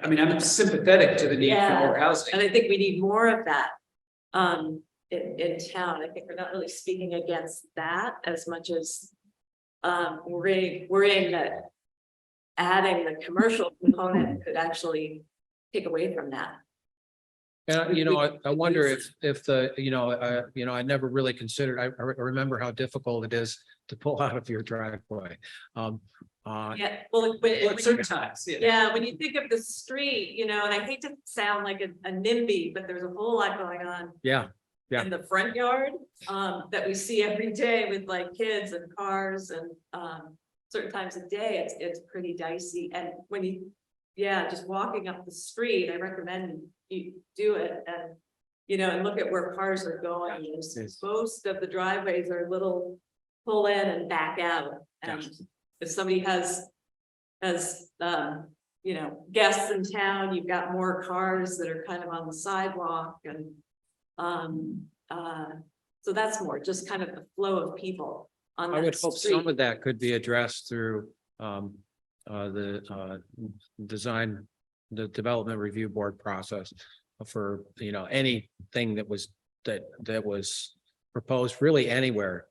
mean, I'm sympathetic to the need for more housing. and I think we need more of that in town. I think we're not really speaking against that as much as worrying that adding the commercial component could actually take away from that. And I wonder if I never really considered, I remember how difficult it is to pull out of your driveway. Well, At certain times, when you think of the street, and I hate to sound like a NIMBY, but there's a whole lot going on. Yeah. In the front yard, that we see every day with like kids and cars and certain times of day, it's pretty dicey. And when you, just walking up the street, I recommend you do it and, and look at where cars are going. Most of the driveways are little pull in and back out. And if somebody has guests in town, you've got more cars that are kind of on the sidewalk and so that's more just kind of the flow of people on that I would hope some street. of that could be addressed through the development review board process for, anything that was proposed really anywhere,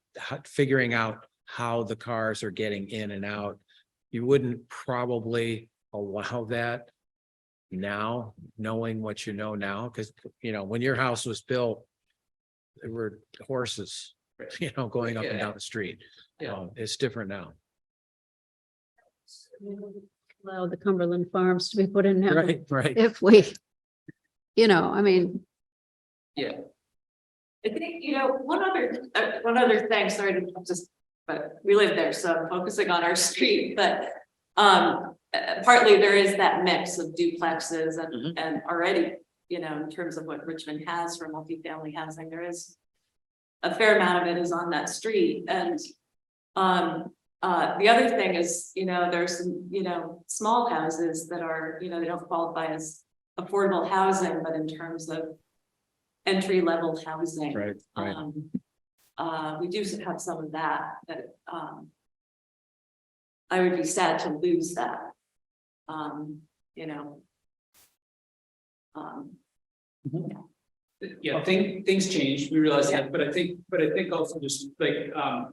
figuring out how the cars are getting in and out. You wouldn't probably allow that now, knowing what you know now, because, when your house was built, there were horses, going up and down the street. It's different now. Allow the Cumberland Farms to be put in now. Right. If we, I mean. I think, one other thing, sorry to but we live there, so I'm focusing on our street, but partly there is that mix of duplexes and already, in terms of what Richmond has for multifamily housing, there is a fair amount of it is on that street. And the other thing is, there's some, small houses that are, they don't qualify as affordable housing, but in terms of entry-level housing. Right. We do have some of that I would be sad to lose that. Things change, we realize that, but I think also just like, I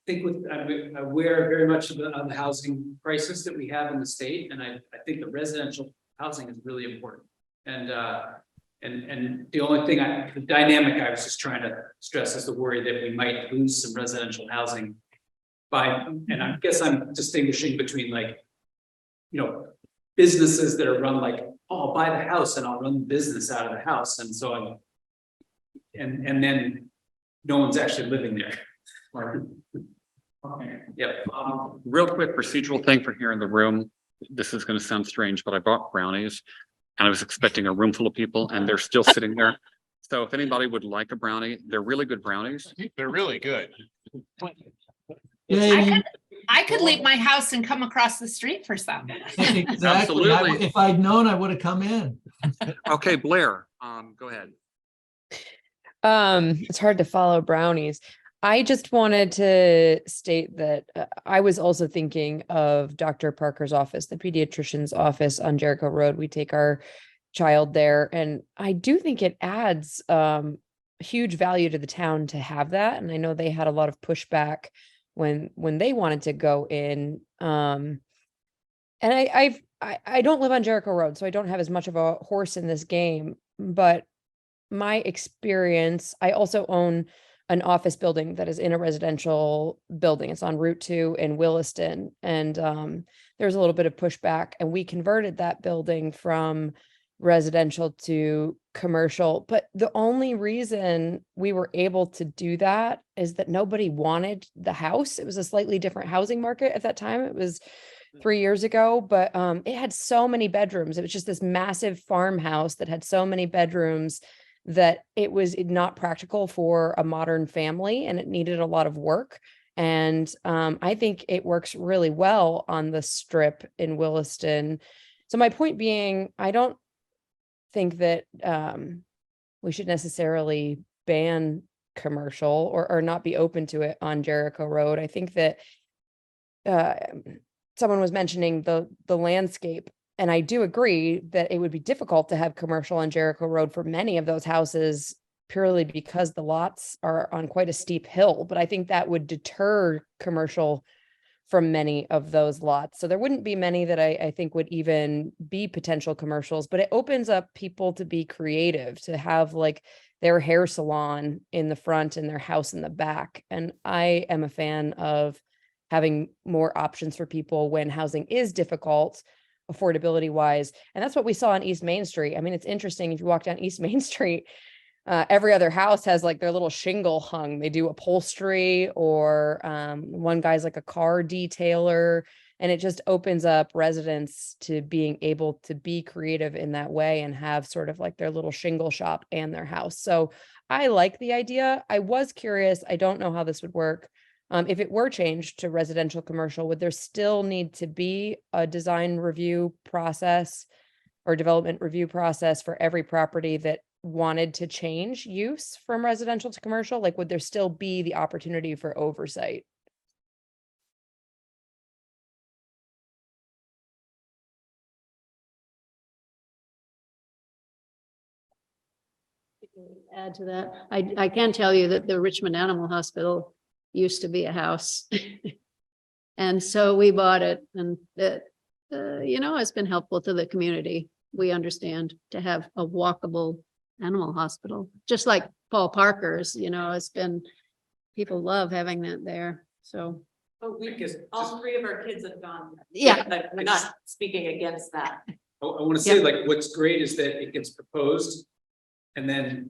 think I'm aware very much of the housing crisis that we have in the state, and I think the residential housing is really important. And the only thing the dynamic I was just trying to stress is the worry that we might lose some residential housing and I guess I'm distinguishing between like, businesses that are run like, oh, I'll buy the house and I'll run the business out of the house. And so and then no one's actually living there. Yep. Real quick procedural thing for here in the room. This is going to sound strange, but I bought brownies and I was expecting a room full of people and they're still sitting there. So if anybody would like a brownie, they're really good brownies. They're really good. I could leave my house and come across the street for some. Exactly. Absolutely. If I'd known, I would have come in. Okay, Blair, go ahead. It's hard to follow brownies. I just wanted to state that I was also thinking of Dr. Parker's office, the pediatrician's office on Jericho Road. We take our child there, and I do think it adds huge value to the town to have that. And I know they had a lot of pushback when they wanted to go in. And I don't live on Jericho Road, so I don't have as much of a horse in this game. But my experience, I also own an office building that is in a residential building. It's on Route 2 in Williston. And there's a little bit of pushback, and we converted that building from residential to commercial. But the only reason we were able to do that is that nobody wanted the house. It was a slightly different housing market at that time. It was 3 years ago, but it had so many bedrooms. It was just this massive farmhouse that had so many bedrooms that it was not practical for a modern family, and it needed a lot of work. And I think it works really well on the strip in Williston. So my point being, I don't think that we should necessarily ban commercial or not be open to it on Jericho Road. I think that someone was mentioning the landscape. And I do agree that it would be difficult to have commercial on Jericho Road for many of those houses, purely because the lots are on quite a steep hill. But I think that would deter commercial from many of those lots. So there wouldn't be many that I think would even be potential commercials, but it opens up people to be creative, to have like their hair salon in the front and their house in the back. And I am a fan of having more options for people when housing is difficult, affordability wise. And that's what we saw on East Main Street. I mean, it's interesting, if you walk down East Main Street, every other house has like their little shingle hung. They do upholstery, or one guy's like a car detailer, and it just opens up residents to being able to be creative in that way and have sort of like their little shingle shop and their house. So I like the idea. I was curious. I don't know how this would work. If it were changed to residential commercial, would there still need to be a design review process or development review process for every property that wanted to change use from residential to commercial? Like, would there still be the opportunity for oversight? Add to that, I can tell you that the Richmond Animal Hospital used to be a house. And so we bought it, and that, it's been helpful to the community. We understand to have a walkable animal hospital, just like Paul Parker's, it's been, people love having that there. So. Oh, all three of our kids have gone. Yeah. But we're not speaking against that. I want to say, like, what's great is that it gets proposed, and then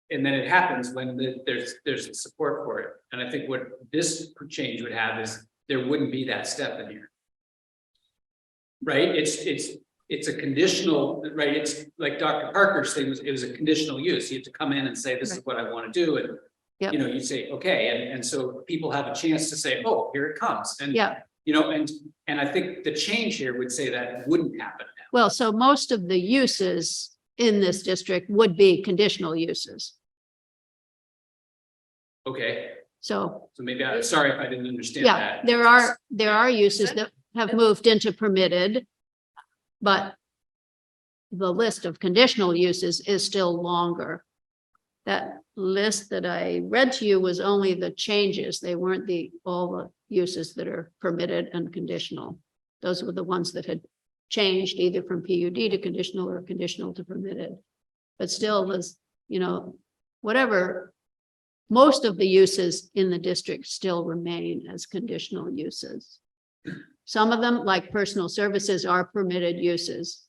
it happens when there's support for it. And I think what this change would have is there wouldn't be that step in here. Right? It's a conditional, right? It's like Dr. Parker's thing it was a conditional use. You have to come in and say, this is what I want to do. And, Yep. you say, okay. And so people have a chance to say, oh, here it comes. And, Yeah. and I think the change here would say that wouldn't happen now. Well, so most of the uses in this district would be conditional uses. Okay. So, So maybe sorry if I didn't understand yeah, that. there are uses that have moved into permitted, but the list of conditional uses is still longer. That list that I read to you was only the changes. They weren't all the uses that are permitted and conditional. Those were the ones that had changed either from PUD to conditional or conditional to permitted. But still was, whatever, most of the uses in the district still remain as conditional uses. Some of them, like personal services, are permitted uses.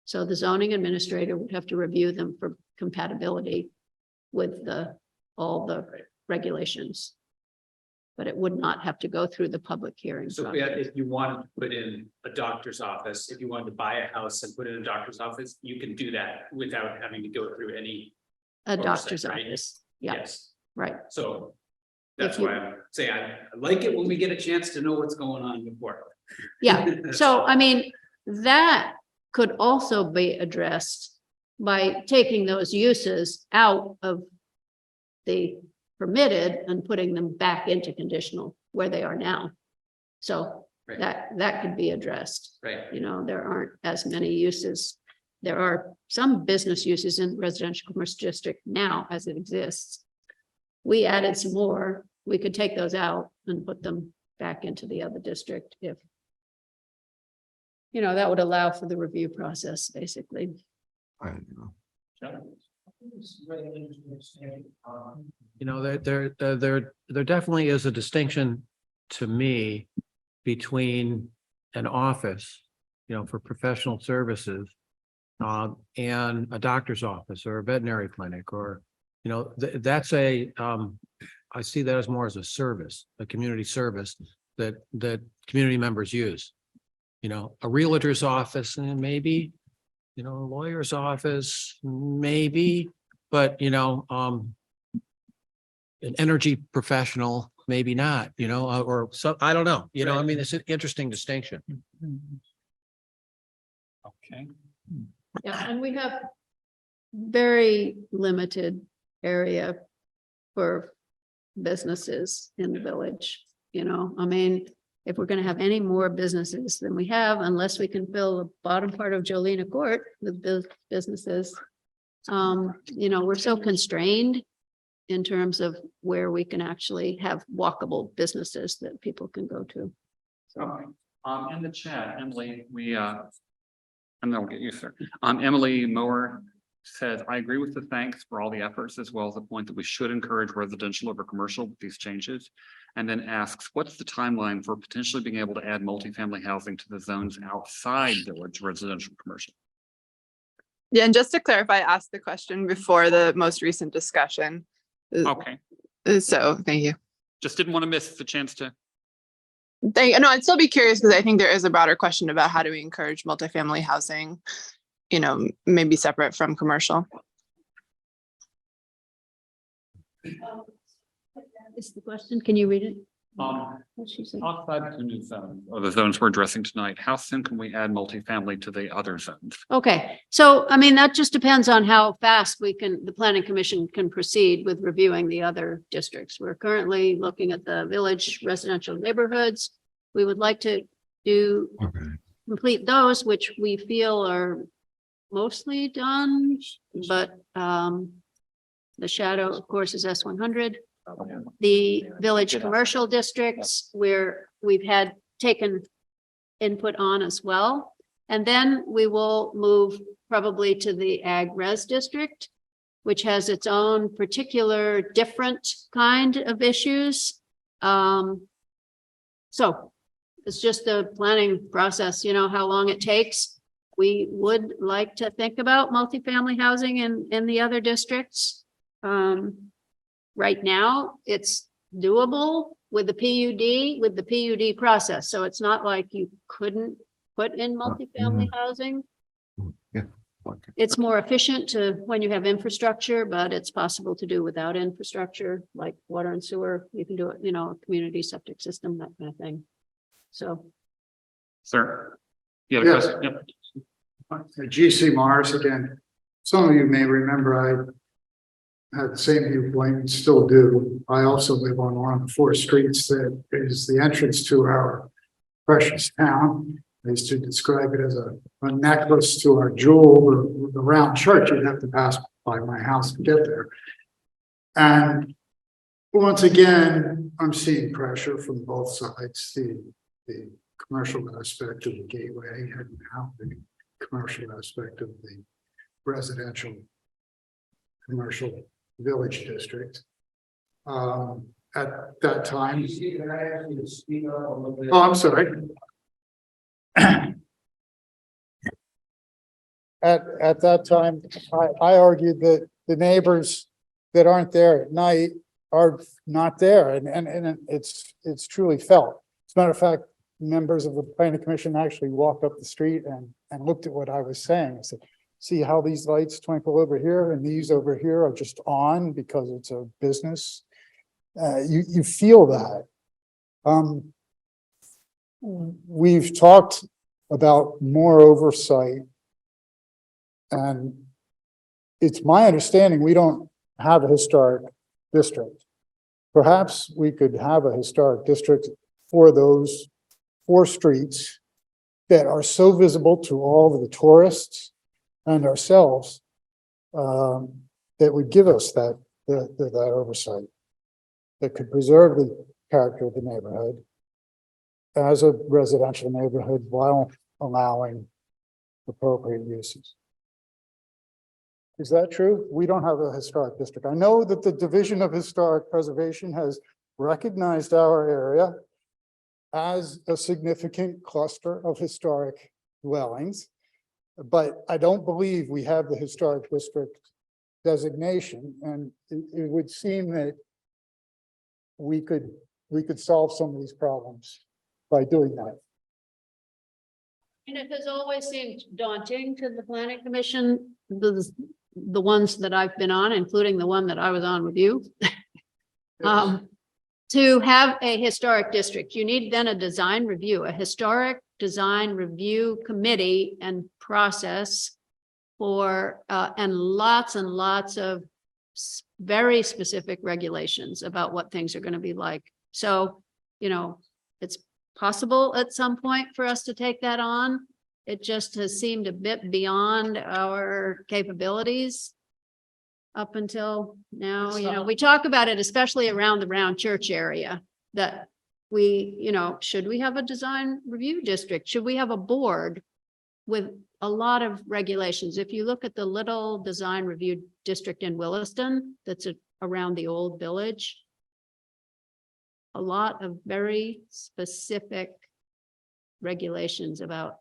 So the zoning administrator would have to review them for compatibility with all the regulations. But it would not have to go through the public hearing. So if you wanted to put in a doctor's office, if you wanted to buy a house and put in a doctor's office, you can do that without having to go through any. A doctor's oversight, right? office. Yeah, Yes. right. So that's If you- why I'm saying I like it when we get a chance to know what's going on before. Yeah, so I mean, that could also be addressed by taking those uses out of the permitted and putting them back into conditional where they are now. So Right. that could be addressed. Right. You know, there aren't as many uses. There are some business uses in residential commercial district now as it exists. We added some more. We could take those out and put them back into the other district if, you know, that would allow for the review process, basically. You know, there definitely is a distinction to me between an office, you know, for professional services, and a doctor's office or a veterinary clinic, or, you know, that's a, I see that as more as a service, a community service that community members use. You know, a realtor's office, and maybe, you know, a lawyer's office, maybe, but, you know, an energy professional, maybe not, you know, or so, I don't know, you know, I mean, it's an interesting distinction. Okay. Yeah, and we have very limited area for businesses in the village, you know, I mean, if we're gonna have any more businesses than we have, unless we can fill the bottom part of Jolena Court with businesses. You know, we're so constrained in terms of where we can actually have walkable businesses that people can go to. So, in the chat, Emily, and then we'll get you, sir. Emily Mower says, I agree with the thanks for all the efforts, as well as the point that we should encourage residential over commercial with these changes. And then asks, what's the timeline for potentially being able to add multifamily housing to the zones outside village residential commercial? Yeah, and just to clarify, I asked the question before the most recent discussion. Okay, So thank you. just didn't want to miss the chance to. No, I'd still be curious because I think there is a broader question about how do we encourage multifamily housing, you know, maybe separate from commercial. Is the question, can you read it? Outside the new zones, or the zones we're addressing tonight, how soon can we add multifamily to the other zones? Okay, so I mean, that just depends on how fast the planning commission can proceed with reviewing the other districts. We're currently looking at the village residential neighborhoods. We would like to complete those, which we feel are mostly done, but the shadow, of course, is S100. The village commercial districts where we've had taken input on as well. And then we will move probably to the ag res district, which has its own particular different kind of issues. So it's just the planning process, you know, how long it takes. We would like to think about multifamily housing in the other districts. Right now, it's doable with the PUD process. So it's not like you couldn't put in multifamily housing. It's more efficient to when you have infrastructure, but it's possible to do without infrastructure, like water and sewer. You can do it, you know, a community septic system, that kind of thing. So. Sir, you have a question? Yep. GC Morris again. Some of you may remember I had the same viewpoint and still do. I also live on one of the 4 streets that is the entrance to our precious town. I used to describe it as a necklace to our jewel, the round church. You'd have to pass by my house to get there. And once again, I'm seeing pressure from both sides, the commercial aspect of the gateway and now the commercial aspect of the residential commercial village district. At that time. Oh, I'm sorry. At that time, I argued that the neighbors that aren't there at night are not there, and it's truly felt. As a matter of fact, members of the planning commission actually walked up the street and looked at what I was saying. I said, see how these lights twinkle over here and these over here are just on because it's a business. You feel that. We've talked about more oversight, and it's my understanding we don't have a historic district. perhaps we could have a historic district for those 4 streets that are so visible to all of the tourists and ourselves, that would give us that oversight, that could preserve the character of the neighborhood as a residential neighborhood while allowing appropriate uses. Is that true? We don't have a historic district. I know that the Division of Historic Preservation has recognized our area as a significant cluster of historic dwellings, but I don't believe we have the historic district designation, and it would seem that we could solve some of these problems by doing that. And it has always seemed daunting to the planning commission, the ones that I've been on, including the one that I was on with you. To have a historic district, you need then a design review, a historic design review committee and process for, and lots of very specific regulations about what things are going to be like. So, you know, it's possible at some point for us to take that on. It just has seemed a bit beyond our capabilities up until now. You know, we talk about it, especially around the Round Church area, that we, you know, should we have a design review district? Should we have a board with a lot of regulations? If you look at the little design review district in Williston, that's around the old village, a lot of very specific regulations about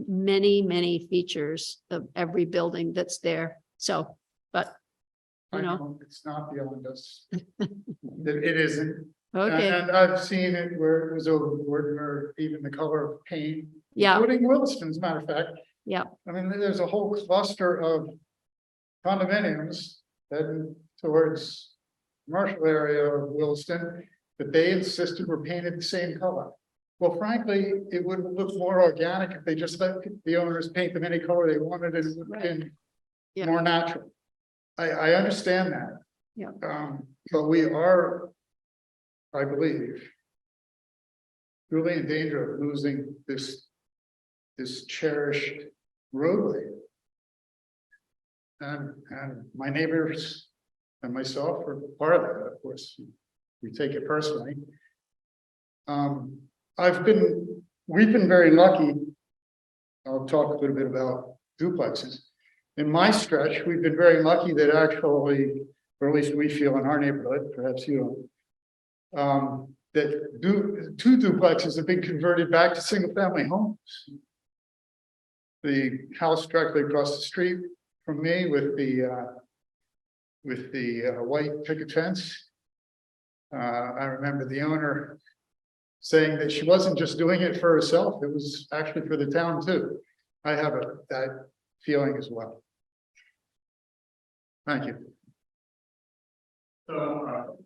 many features of every building that's there. So, but you know, it's not beyond us. It isn't. okay, And I've seen it where it was overboard, or even the color of paint. yeah, Including Williston, as a matter of fact. yeah, I mean, there's a whole cluster of condominiums heading towards commercial area of Williston that they insisted were painted the same color. Well, frankly, it would look more organic if they just let the owners paint them any color they wanted, and it would have been Yeah. more natural. I understand that. Yeah. But we are, I believe, really in danger of losing this cherished roadway. And my neighbors and myself are part of that, of course. We take it personally. We've been very lucky. I'll talk a little bit about duplexes. In my stretch, we've been very lucky that actually, or at least we feel in our neighborhood, perhaps you don't, that 2 duplexes have been converted back to single-family homes. The house directly across the street from me with the white picket fence. I remember the owner saying that she wasn't just doing it for herself, it was actually for the town too. I have that feeling as well. Thank you. So,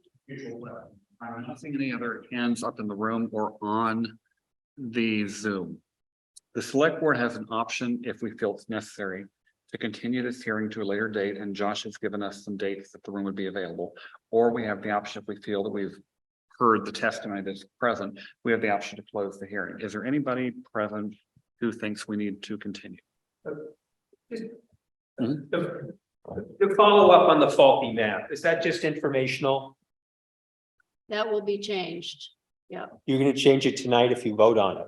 I'm not seeing any other hands up in the room or on the Zoom. The select board has an option, if we feel it's necessary, to continue this hearing to a later date, and Josh has given us some dates that the room would be available. Or we have the option, if we feel that we've heard the testimony that's present, we have the option to close the hearing. Is there anybody present who thinks we need to continue? To follow up on the faulty map, is that just informational? that will be changed. Yeah, You're gonna change it tonight if you vote on it.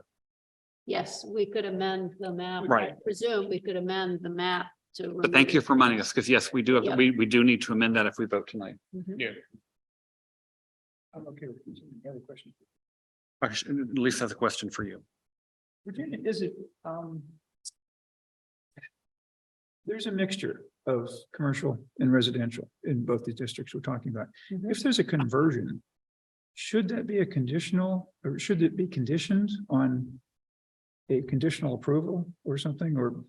yes, we could amend the map. Right. I presume we could amend the map to. But thank you for reminding us, because yes, we do have, Yeah. we do need to amend that if we vote tonight. Mhm. Yeah. I'm okay with this. Any other questions? Lisa has a question for you. Virginia, is it, there's a mixture of commercial and residential in both the districts we're talking about. Mhm. If there's a conversion, should that be a conditional, or should it be conditioned on a conditional approval or something, or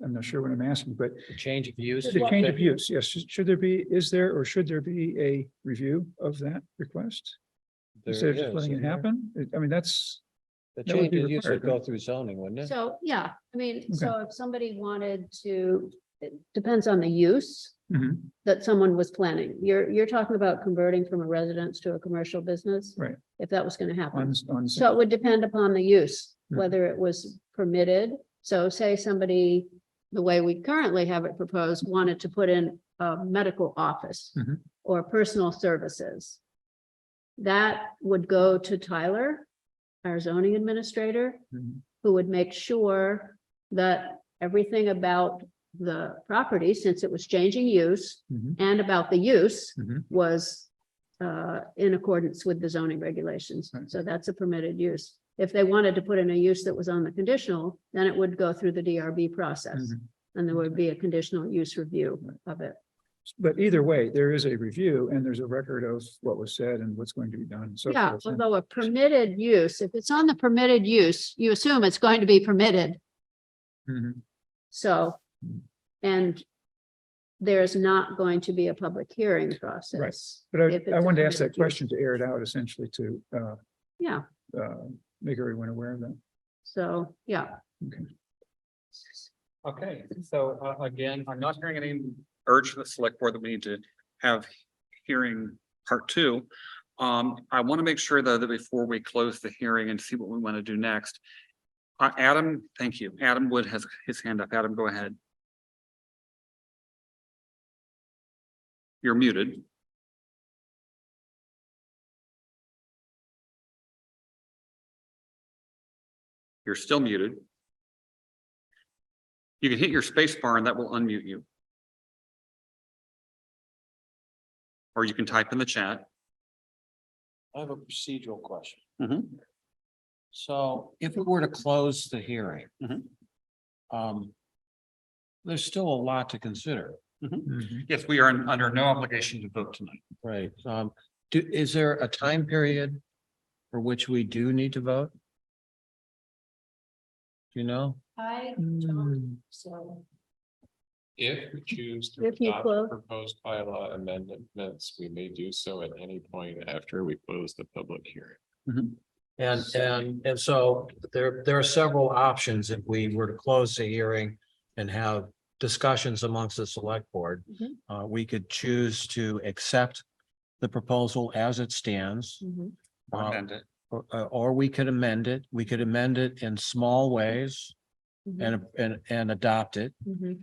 I'm not sure what I'm asking, but Change of use. the change of use, yes, should there be, is there, or should there be a review of that request? Instead of There just is, letting it isn't there? happen? I mean, that's, The that would change be of use would required, go right? through zoning, wouldn't it? So, yeah, I mean, so if somebody wanted to it depends on the use Mhm. that someone was planning. You're talking about converting from a residence to a commercial business? Right. If that was gonna happen. On. So it would depend upon the use, Mhm. whether it was permitted. So say somebody, the way we currently have it proposed, wanted to put in a medical office Mhm. or personal services. That would go to Tyler, our zoning administrator, Mhm. who would make sure that everything about the property, since it was changing use, Mhm. and about the use Mhm. was in accordance with the zoning regulations. Right. So that's a permitted use. If they wanted to put in a use that was on the conditional, then it would go through the DRB process. Mhm. And there would be a conditional use review of it. But either way, there is a review and there's a record of what was said and what's going to be done. And so Yeah, forth. although a permitted use, if it's on the permitted use, you assume it's going to be permitted. Mhm. So, and there's not going to be a public hearing process. But if it's I a wanted to ask that permitted use. question to air it out essentially to Yeah, make everyone aware of that. so, yeah. Okay. Okay, so again, I'm not hearing any urge from the select board that we need to have hearing part two. I want to make sure though that before we close the hearing and see what we want to do next. Adam, thank you. Adam Wood has his hand up. Adam, go ahead. You're muted. You're still muted. You can hit your space bar and that will unmute you. Or you can type in the chat. I have a procedural question. Mhm. So if we were to close the hearing, Mhm. there's still a lot to consider, Mhm. Yes, we are under no obligation to vote tonight. right? Is there a time period for which we do need to vote? Do you know? I Mm. so. If we choose to If you adopt close- proposed bylaw amendments, we may do so at any point after we close the public hearing. And so there are several options if we were to close the hearing and have discussions amongst the select board. Mhm. We could choose to accept the proposal as it stands. Mhm. Or uh, amend it. Or we could amend it. We could amend it in small ways and adopt it. Mhm.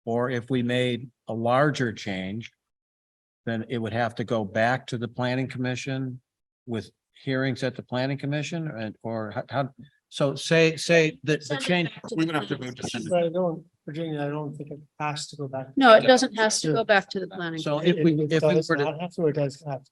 Or if we made a larger change, then it would have to go back to the planning commission with hearings at the planning commission how, so say that the Send it change. back to We the would have to planning vote to send it. But I don't, Virginia, I don't think it has to go back. No, it doesn't have to go back to the planning. So commission. if we does were to, not have to, or it does have to.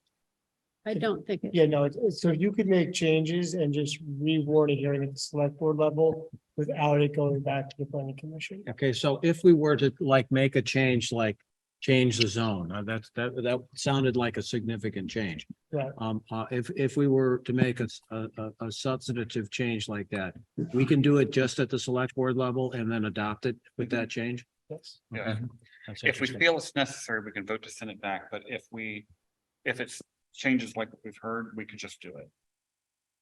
I don't think it. Yeah, no, so you could make changes and just reword a hearing at the select board level without it going back to the planning commission. okay, so if we were to like make a change, like change the zone, that sounded like a significant change. Right. If we were to make a substantive change like that, we can do it just at the select board level and then adopt it with that change. Yes. Yeah. Okay. That's If we interesting. feel it's necessary, we can vote to send it back, but if it's changes like what we've heard, we could just do it.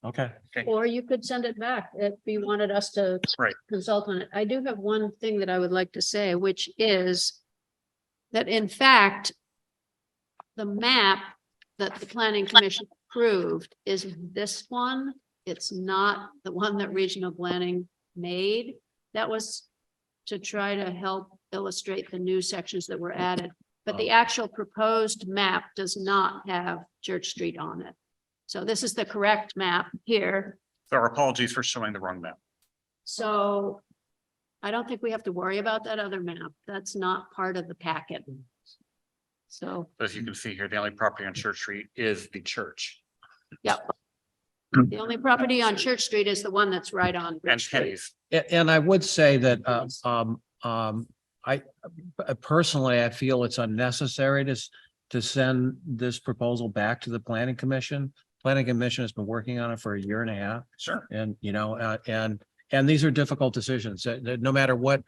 Okay. Or you could send it back if you wanted us to Right. consult on it. I do have one thing that I would like to say, which is that in fact, the map that the planning commission approved is this one. It's not the one that regional planning made. That was to try to help illustrate the new sections that were added. But the actual proposed map does not have Church Street on it. So this is the correct map here. So our apologies for showing the wrong map. So I don't think we have to worry about that other map. That's not part of the packet. So, As you can see here, the only property on Church Street is the church yep. The only property on Church Street is the one that's right on. and Bridge Street. Kenny's. And I would say that, I personally, I feel it's unnecessary to send this proposal back to the planning commission. Planning commission has been working on it for a year and a half. Sure. And, and these are difficult decisions. No matter what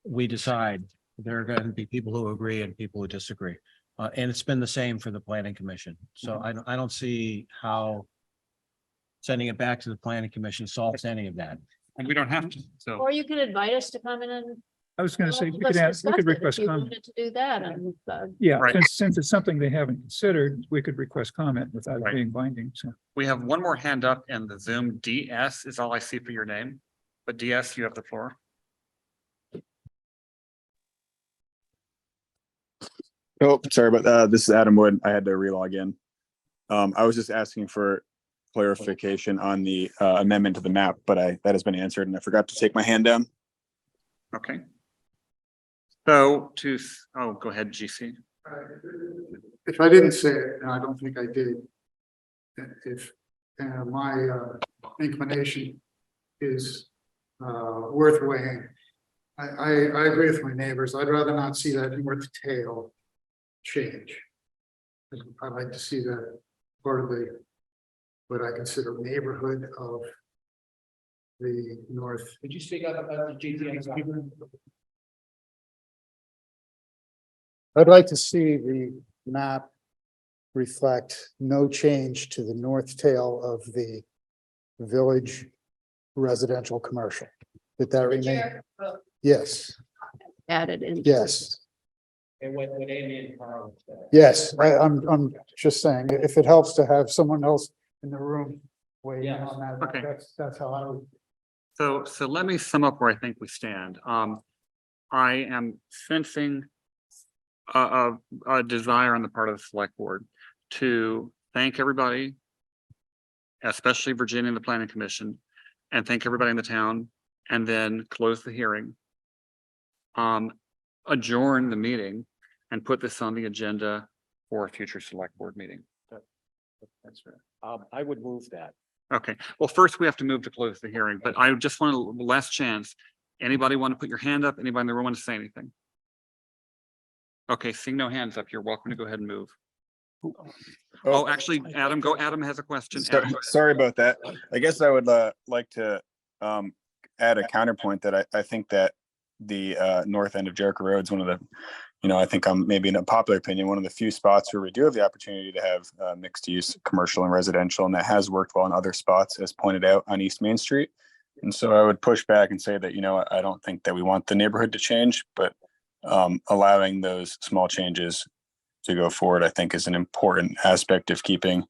we decide, there are going to be people who agree and people who disagree. And it's been the same for the planning commission. So I don't see how sending it back to the planning commission solves any of that. And we don't have to, so. Or you can invite us to come in and I was gonna say, we could Let's ask, we discuss could it if request you comment. wanted to do that, and Yeah, Right. since it's something they haven't considered, we could request comment without it Right. being binding, so. We have one more hand up in the Zoom. DS is all I see for your name. But DS, you have the floor. Oh, sorry, but this is Adam Wood. I had to relog in. I was just asking for clarification on the amendment to the map, but that has been answered and I forgot to take my hand down. Okay. So go ahead, GC. If I didn't say it, and I don't think I did, if my inclination is worth weighing, I agree with my neighbors. I'd rather not see that north tail change. I'd like to see that part of the what I consider neighborhood of the north. Could you speak up about the GTX? I'd like to see the map reflect no change to the north tail of the village residential commercial. Did that remain? Yes, added in. yes, And what Amy and Carl said. yes. I'm just saying, if it helps to have someone else in the room weigh in on that, Okay. that's how I would. So let me sum up where I think we stand. I am sensing a desire on the part of the select board to thank everybody, especially Virginia and the Planning Commission, and thank everybody in the town, and then close the hearing. Adjourn the meeting and put this on the agenda for a future select board meeting. That's right. I would move that. Okay, well, first we have to move to close the hearing, but I just want a last chance. Anybody want to put your hand up? Anybody in the room want to say anything? Okay, seeing no hands up, you're welcome to go ahead and move. Oh, actually, Adam, Adam has a question. Adam, go ahead. Sorry about that. I guess I would like to add a counterpoint that I think that the north end of Jericho Road is one of the, I think maybe in a popular opinion, one of the few spots where we do have the opportunity to have mixed use commercial and residential, and that has worked well in other spots, as pointed out on East Main Street. And so I would push back and say that, I don't think that we want the neighborhood to change, but allowing those small changes to go forward, I think is an important aspect of keeping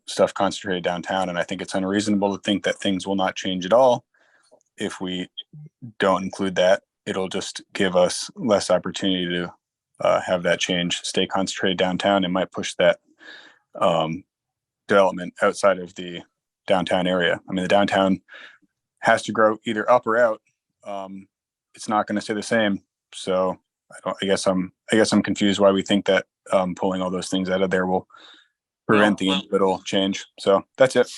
stuff concentrated downtown. And I think it's unreasonable to think that things will not change at all. If we don't include that, it'll just give us less opportunity to have that change stay concentrated downtown, and might push that development outside of the downtown area. I mean, the downtown has to grow either up or out. It's not going to stay the same. So I guess I'm confused why we think that pulling all those things out of there will prevent the individual change. So that's it.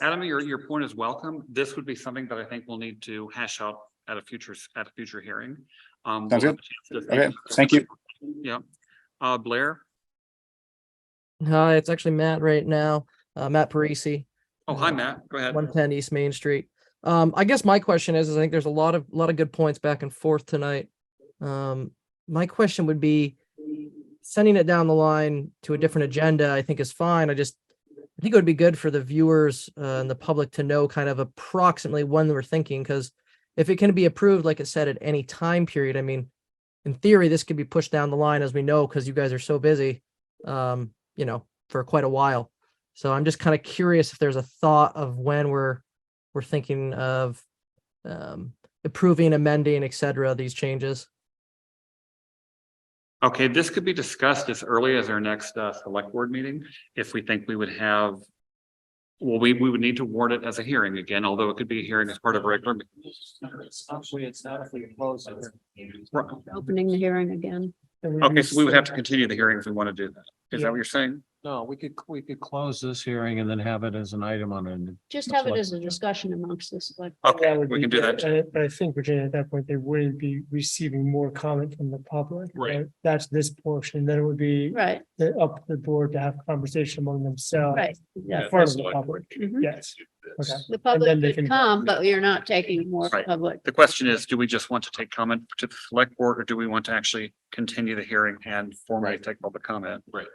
Adam, your point is welcome. This would be something that I think we'll need to hash out at a future hearing. Sounds We'll have good. a chance to Okay, thank you. Yeah. Blair? Hi, it's actually Matt right now, Matt Parisi. Oh, hi, Matt. Go ahead. 110 East Main Street. I guess my question is I think there's a lot of good points back and forth tonight. My question would be, sending it down the line to a different agenda, I think is fine. I think it would be good for the viewers and the public to know kind of approximately when we're thinking, because if it can be approved, like it said, at any time period, I mean, in theory, this could be pushed down the line, as we know, because you guys are so busy, for quite a while. So I'm just kind of curious if there's a thought of when we're thinking of approving, amending, et cetera, these changes. Okay, this could be discussed as early as our next select board meeting. If we think we would have, well, we would need to warn it as a hearing again, although it could be a hearing as part of a regular. Actually, it's not if we close it. Opening the hearing again. Okay, so we would have to continue the hearing if we want to do that. Is that what you're saying? No, we could close this hearing and then have it as an item on it. Just have it as a discussion amongst us. Like, Okay, That would we be can do good. that. But I think, Virginia, at that point, they wouldn't be receiving more comment from the public. Right. That's this portion, then it would be right, up to the board to have conversation among themselves. right. Yeah. In front of the public, Mhm. yes. Okay. The And public then they could can- come, but you're not taking more Right. public. The question is, do we just want to take comment to the select board, or do we want to actually continue the hearing and formally take public comment? Right.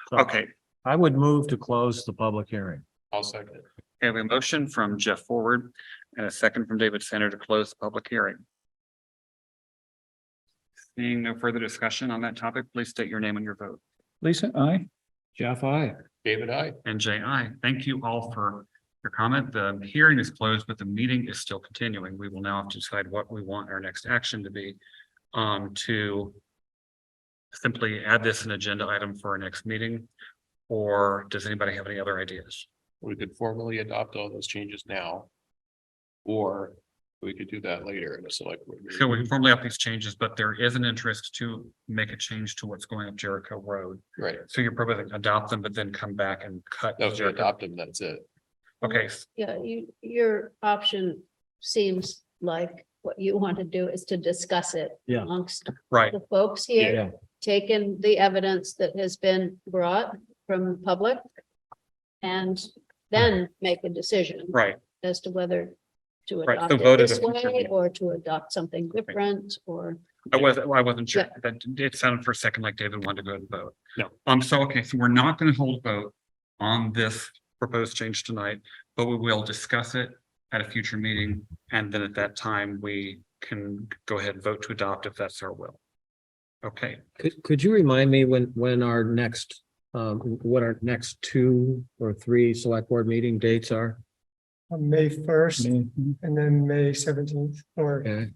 So Okay, I would move to close the public hearing. I'll second. Okay, we have a motion from Jeff Forward and a second from David Center to close the public hearing. Seeing no further discussion on that topic, please state your name and your vote. Lisa, aye. Jeff, I. David, I. And Jay, aye. Thank you all for your comment. The hearing is closed, but the meeting is still continuing. We will now have to decide what we want our next action to be. To simply add this an agenda item for our next meeting, or does anybody have any other ideas? We could formally adopt all those changes now. Or we could do that later in a select board meeting. So we can formally up these changes, but there is an interest to make a change to what's going up Jericho Road. Right. So you're proposing adopt them, but then come back and cut. No, if you Jericho. adopt them, that's it. Okay, Yeah, your option seems like what you want to do is to discuss it Yeah. amongst right. the folks here, Yeah. take in the evidence that has been brought from the public, and then make a decision Right. as to whether to Right, adopt so it vote at this a future way meeting. or to adopt something different, or I wasn't sure. That it sounded for a second like David wanted to go and vote. No. So, okay, so we're not going to hold a vote on this proposed change tonight, but we will discuss it at a future meeting. And then at that time, we can go ahead and vote to adopt if that's our will. Okay, Could you remind me when our next, what our next 2 or 3 select board meeting dates are? On May first and then May 17th or Okay,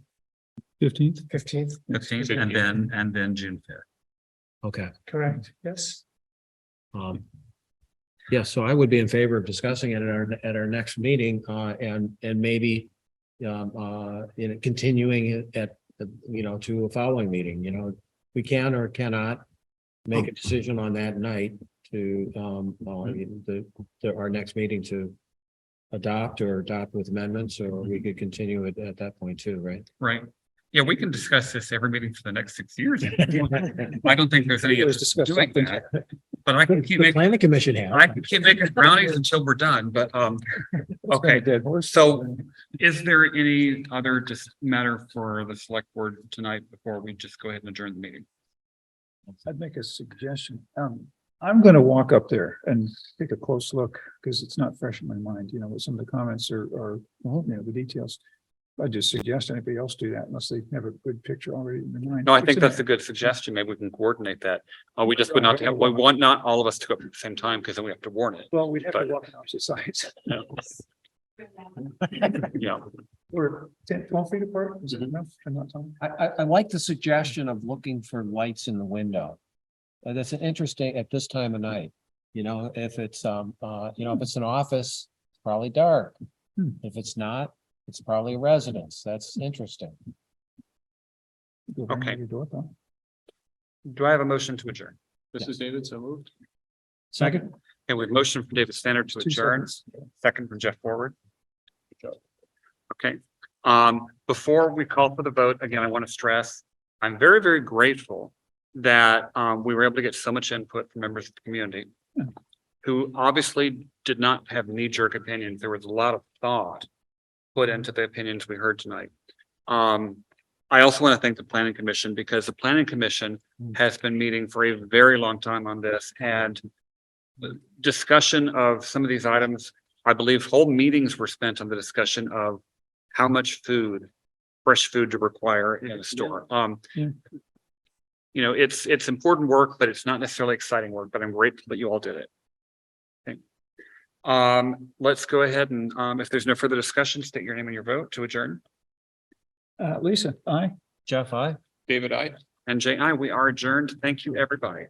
15th. 15th, 15th and then June 5th. okay. correct? Yes. Yeah, so I would be in favor of discussing it at our next meeting, and maybe continuing it at, to a following meeting, we can or cannot make a decision on that night to, our next meeting to adopt with amendments, or we could continue it at that point too, right? Right. Yeah, we can discuss this every meeting for the next 6 years. I don't think there's any Always interest discuss in doing something. that, but I can keep The making, planning commission has. I can keep making brownies until we're done, but, okay. Dead horse. So is there any other just matter for the select board tonight before we just go ahead and adjourn the meeting? I'd make a suggestion. I'm gonna walk up there and take a close look, because it's not fresh in my mind, what some of the comments are, the details. I just suggest anybody else do that unless they have a good picture already in their mind. No, I think that's a good suggestion. Maybe we can coordinate that. We just would not have, we want not all of us to go up at the same time because then we have to warn it. Well, we'd have But- to walk on opposite sides. Yeah, We're 10, 12 feet apart. Is it enough? I'm not telling. I like the suggestion of looking for lights in the window. That's an interesting at this time of night, if it's, if it's an office, it's probably dark. If it's not, it's probably a residence. That's interesting. Okay. Do I have a motion to adjourn? This is David, so moved. Second. Okay, we have motion from David Standard to 2 adjourn, seconds. second from Jeff Forward. Okay, before we call for the vote, again, I want to stress, I'm very, very grateful that we were able to get so much input from members of the community who obviously did not have knee-jerk opinions. There was a lot of thought put into the opinions we heard tonight. I also want to thank the Planning Commission, because the Planning Commission has been meeting for a very long time on this, and the discussion of some of these items, I believe whole meetings were spent on the discussion of how much food, fresh food to require in a store. It's important work, but it's not necessarily exciting work, but I'm grateful that you all did it. Okay. Let's go ahead and, if there's no further discussion, state your name and your vote to adjourn. Lisa, aye. Jeff, I. David, I. And Jay, we are adjourned. Thank you, everybody.